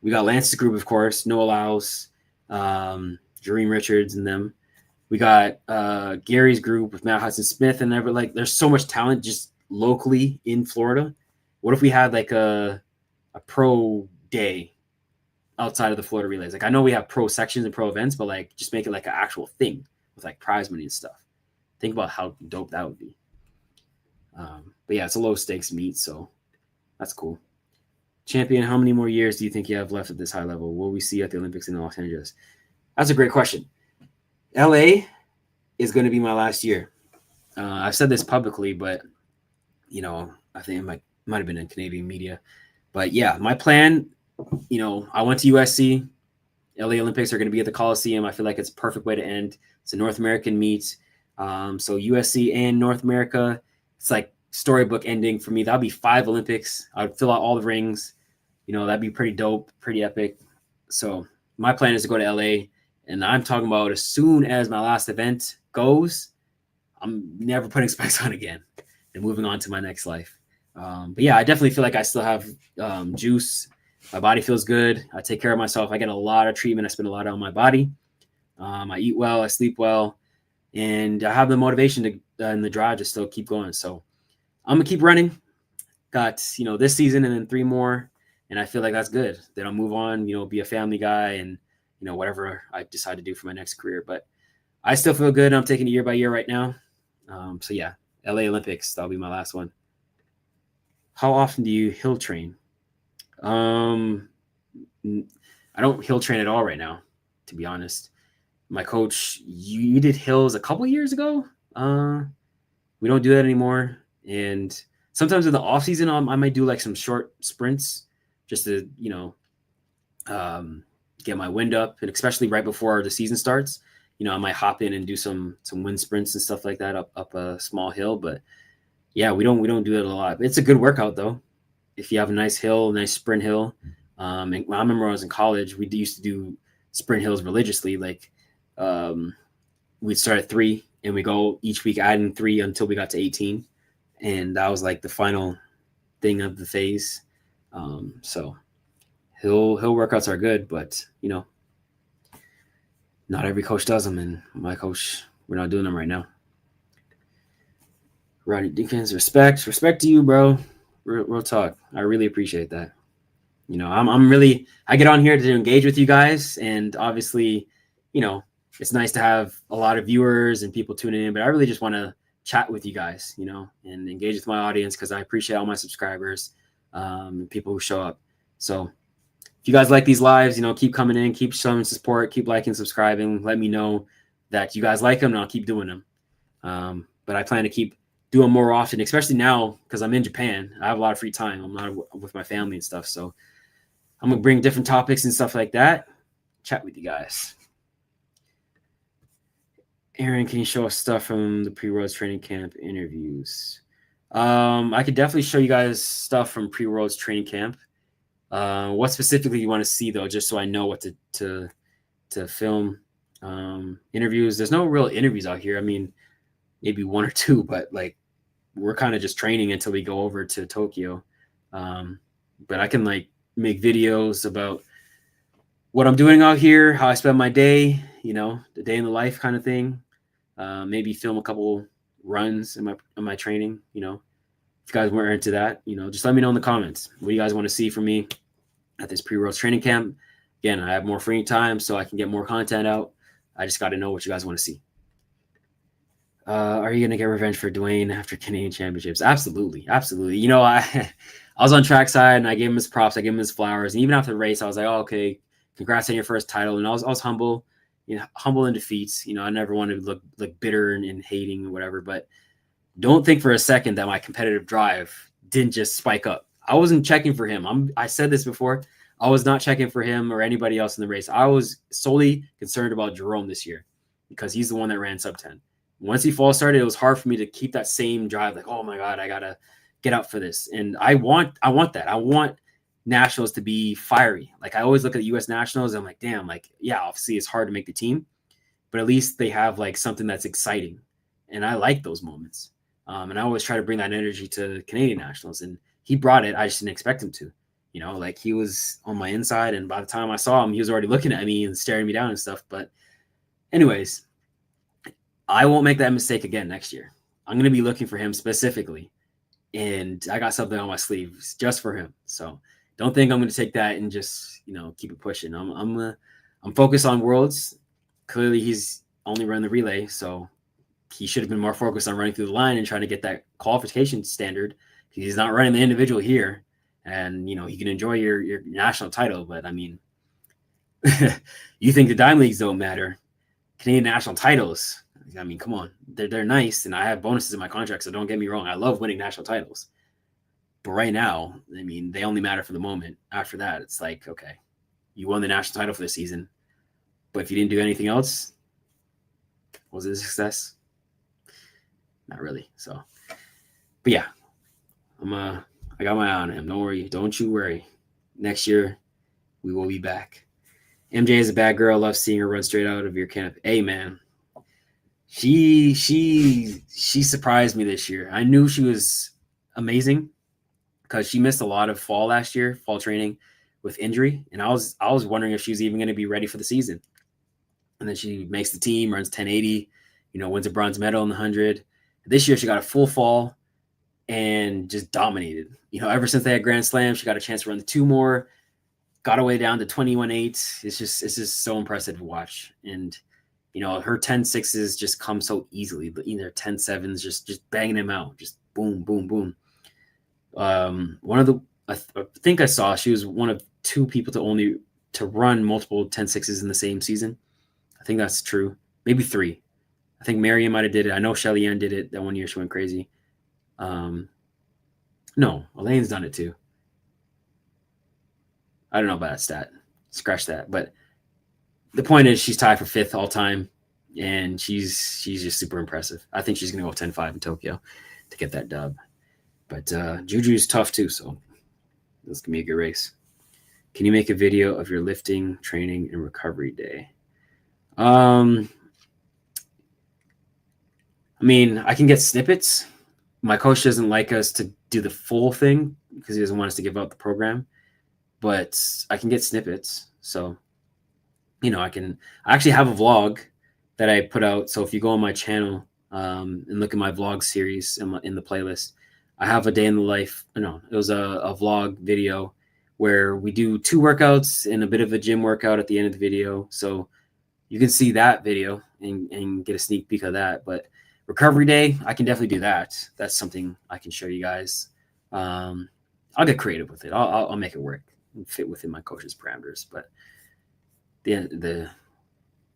We got Lance's group, of course, Noah Laus, Jareem Richards and them. We got Gary's group with Matt Hudson Smith and there's so much talent just locally in Florida. What if we had like a pro day outside of the Florida relays? Like I know we have pro sections and pro events, but like just make it like an actual thing with like prize money and stuff. Think about how dope that would be. But yeah, it's a low stakes meet, so that's cool. Champion, how many more years do you think you have left at this high level? Will we see you at the Olympics in Los Angeles? That's a great question. LA is going to be my last year. I've said this publicly, but I think it might have been in Canadian media. But yeah, my plan, I went to USC. LA Olympics are going to be at the Coliseum. I feel like it's a perfect way to end. It's a North American meet. So USC and North America, it's like storybook ending for me. That'd be 5 Olympics. I'd fill out all the rings. That'd be pretty dope, pretty epic. So my plan is to go to LA, and I'm talking about as soon as my last event goes, I'm never putting specs on again and moving on to my next life. But yeah, I definitely feel like I still have juice. My body feels good. I take care of myself. I get a lot of treatment. I spend a lot on my body. I eat well. I sleep well. And I have the motivation and the drive to still keep going. So I'm going to keep running. Got, this season and then 3 more. And I feel like that's good. Then I'll move on, be a family guy and, whatever I decide to do for my next career. But I still feel good. I'm taking it year by year right now. So yeah, LA Olympics, that'll be my last one. How often do you hill train? I don't hill train at all right now, to be honest. My coach, you did hills a couple years ago. We don't do that anymore. And sometimes in the off season, I might do like some short sprints just to, get my wind up, and especially right before the season starts. I might hop in and do some wind sprints and stuff like that up a small hill. But yeah, we don't do it a lot. It's a good workout though. If you have a nice hill, nice sprint hill. And I remember when I was in college, we used to do sprint hills religiously. Like we'd start at 3 and we go each week adding 3 until we got to 18. And that was like the final thing of the phase. So hill workouts are good, but not every coach does them, and my coach, we're not doing them right now. Rodney Dinkins, respect to you, bro. Real talk. I really appreciate that. I get on here to engage with you guys, and obviously, it's nice to have a lot of viewers and people tuning in, but I really just want to chat with you guys, and engage with my audience because I appreciate all my subscribers, and people who show up. So if you guys like these lives, keep coming in, keep showing support, keep liking, subscribing. Let me know that you guys like them, and I'll keep doing them. But I plan to keep doing more often, especially now because I'm in Japan. I have a lot of free time. I'm not with my family and stuff. So I'm going to bring different topics and stuff like that. Chat with you guys. Aaron, can you show us stuff from the pre-Worlds training camp interviews? I could definitely show you guys stuff from pre-Worlds training camp. What specifically you want to see though, just so I know what to film. Interviews. There's no real interviews out here. I mean, maybe 1 or 2, but like we're kind of just training until we go over to Tokyo. But I can like make videos about what I'm doing out here, how I spend my day, the day in the life kind of thing. Maybe film a couple runs in my training. If you guys weren't into that, just let me know in the comments. What do you guys want to see from me at this pre-Worlds training camp? Again, I have more free time, so I can get more content out. I just got to know what you guys want to see. Are you going to get revenge for Dwayne after Canadian championships? Absolutely. Absolutely. I was on trackside and I gave him his props. I gave him his flowers. And even after the race, I was like, oh, okay, congrats on your first title. And I was humble, humble in defeats. I never wanted to look bitter and hating or whatever, but don't think for a second that my competitive drive didn't just spike up. I wasn't checking for him. I said this before. I was not checking for him or anybody else in the race. I was solely concerned about Jerome this year because he's the one that ran sub 10. Once he fall started, it was hard for me to keep that same drive. Like, oh my God, I gotta get up for this. And I want that. I want nationals to be fiery. Like I always look at US nationals. And I'm like, damn, like, yeah, obviously it's hard to make the team, but at least they have like something that's exciting. And I like those moments. And I always try to bring that energy to Canadian nationals, and he brought it. I just didn't expect him to, like he was on my inside. And by the time I saw him, he was already looking at me and staring me down and stuff. But anyways, I won't make that mistake again next year. I'm going to be looking for him specifically. And I got something on my sleeves just for him. So don't think I'm going to take that and just, keep it pushing. I'm focused on Worlds. Clearly he's only run the relay. So he should have been more focused on running through the line and trying to get that qualification standard. He's not running the individual here, and he can enjoy your national title. But I mean, you think the dime leagues don't matter? Canadian national titles. I mean, come on, they're nice, and I have bonuses in my contract, so don't get me wrong. I love winning national titles, but right now, I mean, they only matter for the moment. After that, it's like, okay, you won the national title for the season, but if you didn't do anything else, was it a success? Not really. So, but yeah, I got my eye on him. Don't worry. Don't you worry. Next year, we will be back. MJ is a bad girl. Love seeing her run straight out of your camp. Hey, man. She surprised me this year. I knew she was amazing because she missed a lot of fall training with injury. And I was wondering if she was even going to be ready for the season. And then she makes the team, runs 1080, wins a bronze medal in the 100. This year, she got a full fall and just dominated. Ever since they had Grand Slam, she got a chance to run the 2 more, got away down to 21.8. It's just so impressive to watch. And, her 10.6s just come so easily. Either 10.7s, just banging them out, just boom, boom, boom. I think I saw she was one of 2 people to run multiple 10.6s in the same season. I think that's true. Maybe 3. I think Marion might have did it. I know Shelly Ann did it that one year. She went crazy. No, Elaine's done it too. I don't know about that stat. Scratch that. But the point is she's tied for 5th all time, and she's just super impressive. I think she's going to go 10-5 in Tokyo to get that dub. But Juju's tough too, so this can be a good race. Can you make a video of your lifting, training, and recovery day? I mean, I can get snippets. My coach doesn't like us to do the full thing because he doesn't want us to give out the program, but I can get snippets. So, I actually have a vlog that I put out. So if you go on my channel and look at my vlog series in the playlist, I have a day in the life. No, it was a vlog video where we do 2 workouts and a bit of a gym workout at the end of the video. So you can see that video and get a sneak peek of that. But recovery day, I can definitely do that. That's something I can show you guys. I'll get creative with it. I'll make it work and fit within my coach's parameters. But the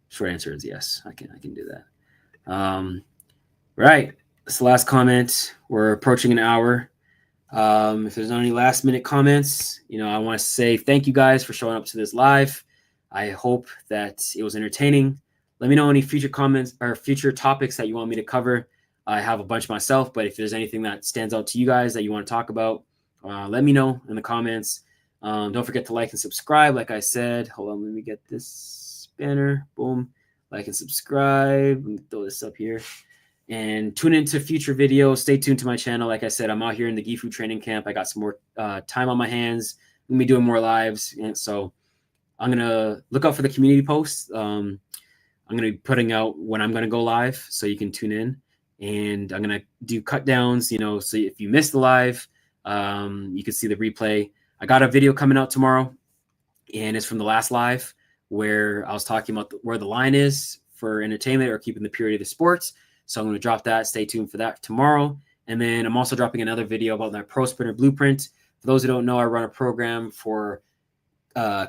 short answer is yes, I can do that. Right. That's the last comment. We're approaching an hour. If there's not any last minute comments, I want to say thank you guys for showing up to this live. I hope that it was entertaining. Let me know any future comments or future topics that you want me to cover. I have a bunch myself, but if there's anything that stands out to you guys that you want to talk about, let me know in the comments. Don't forget to like and subscribe. Like I said, hold on, let me get this banner. Boom. Like and subscribe. Let me throw this up here. And tune into future videos. Stay tuned to my channel. Like I said, I'm out here in the Gifu training camp. I got some more time on my hands. I'm going to be doing more lives. And so I'm going to look out for the community posts. I'm going to be putting out when I'm going to go live so you can tune in. And I'm going to do cut downs, so if you missed the live, you can see the replay. I got a video coming out tomorrow, and it's from the last live where I was talking about where the line is for entertainment or keeping the purity of the sports. So I'm going to drop that. Stay tuned for that tomorrow. And then I'm also dropping another video about that Pro Sprinter Blueprint. For those who don't know, I run a program for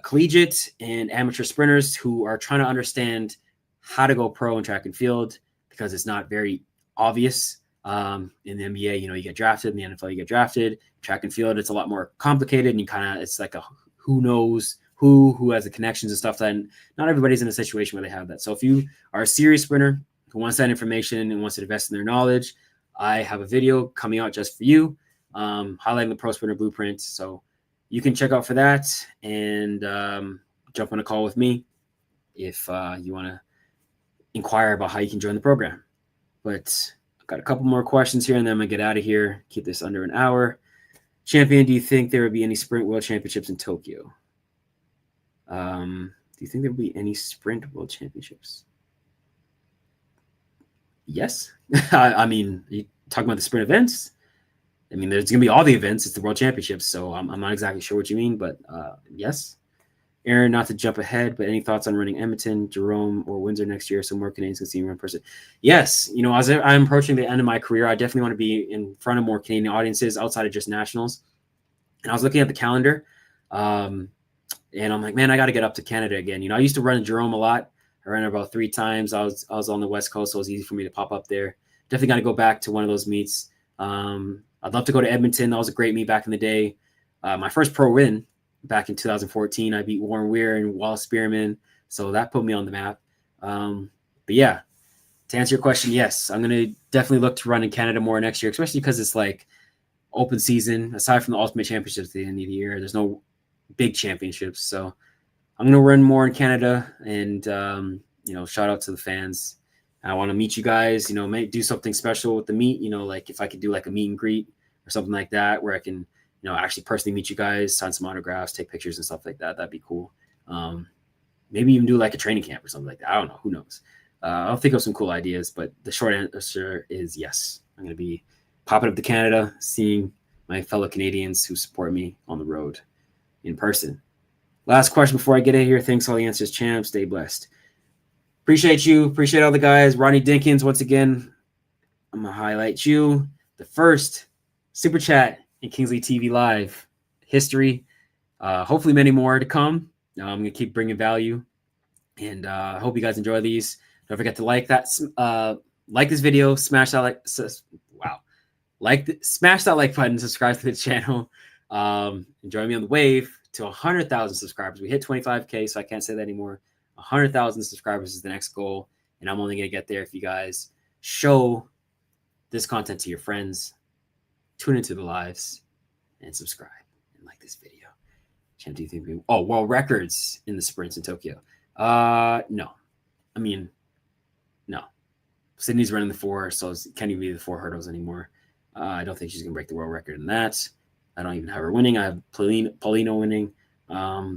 collegiate and amateur sprinters who are trying to understand how to go pro in track and field because it's not very obvious. In the NBA, you get drafted. In the NFL, you get drafted. Track and field, it's a lot more complicated, and it's like a who knows who has the connections and stuff. That not everybody's in a situation where they have that. So if you are a serious sprinter who wants that information and wants to invest in their knowledge, I have a video coming out just for you, highlighting the Pro Sprinter Blueprint. So you can check out for that and jump on a call with me if you want to inquire about how you can join the program. But I've got a couple more questions here, and then I'm going to get out of here. Keep this under an hour. Champion, do you think there would be any sprint world championships in Tokyo? Do you think there will be any sprint world championships? Yes. I mean, are you talking about the sprint events? I mean, there's going to be all the events. It's the world championships. So I'm not exactly sure what you mean, but yes. Aaron, not to jump ahead, but any thoughts on running Edmonton, Jerome, or Windsor next year so more Canadians can see me in person? Yes. As I'm approaching the end of my career, I definitely want to be in front of more Canadian audiences outside of just nationals. And I was looking at the calendar, and I'm like, man, I got to get up to Canada again. I used to run Jerome a lot. I ran it about 3 times. I was on the West Coast, so it was easy for me to pop up there. Definitely got to go back to one of those meets. I'd love to go to Edmonton. That was a great meet back in the day. My first pro win back in 2014, I beat Warren Weir and Wallace Spearman. So that put me on the map. But yeah, to answer your question, yes, I'm going to definitely look to run in Canada more next year, especially because it's like open season. Aside from the Ultimate Championships at the end of the year, there's no big championships. So I'm going to run more in Canada and, shout out to the fans. I want to meet you guys, maybe do something special with the meet, like if I could do like a meet and greet or something like that where I can, actually personally meet you guys, sign some autographs, take pictures and stuff like that. That'd be cool. Maybe even do like a training camp or something like that. I don't know. Who knows? I'll think of some cool ideas, but the short answer is yes. I'm going to be popping up to Canada, seeing my fellow Canadians who support me on the road in person. Last question before I get in here. Thanks all the answers, champ. Stay blessed. Appreciate you. Appreciate all the guys. Ronnie Dinkins, once again, I'm going to highlight you. The first super chat in Kingsley TV Live history. Hopefully many more to come. I'm going to keep bringing value. And I hope you guys enjoy these. Don't forget to like this video. Smash that smash that like button. Subscribe to the channel. Join me on the wave to 100,000 subscribers. We hit 25K, so I can't say that anymore. 100,000 subscribers is the next goal, and I'm only going to get there if you guys show this content to your friends, tune into the lives, and subscribe and like this video. Champ, do you think world records in the sprints in Tokyo? No. I mean, no. Sydney's running the 4, so it can't even be the 4 hurdles anymore. I don't think she's going to break the world record in that. I don't even have her winning. I have Paulino winning.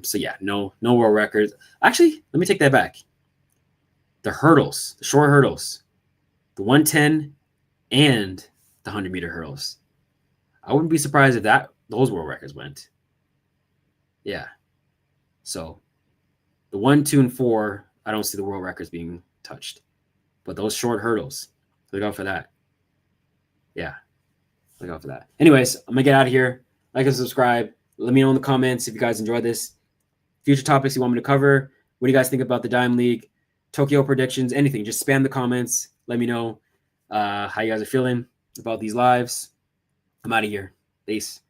So yeah, no world records. Actually, let me take that back. The hurdles, the short hurdles, the 110 and the 100-meter hurdles. I wouldn't be surprised if those world records went. Yeah. So the 1, 2, and 4, I don't see the world records being touched. But those short hurdles, look out for that. Yeah. Look out for that. Anyways, I'm going to get out of here. Like and subscribe. Let me know in the comments if you guys enjoyed this. Future topics you want me to cover. What do you guys think about the Diamond League? Tokyo predictions, anything. Just spam the comments. Let me know how you guys are feeling about these lives. I'm out of here. Peace.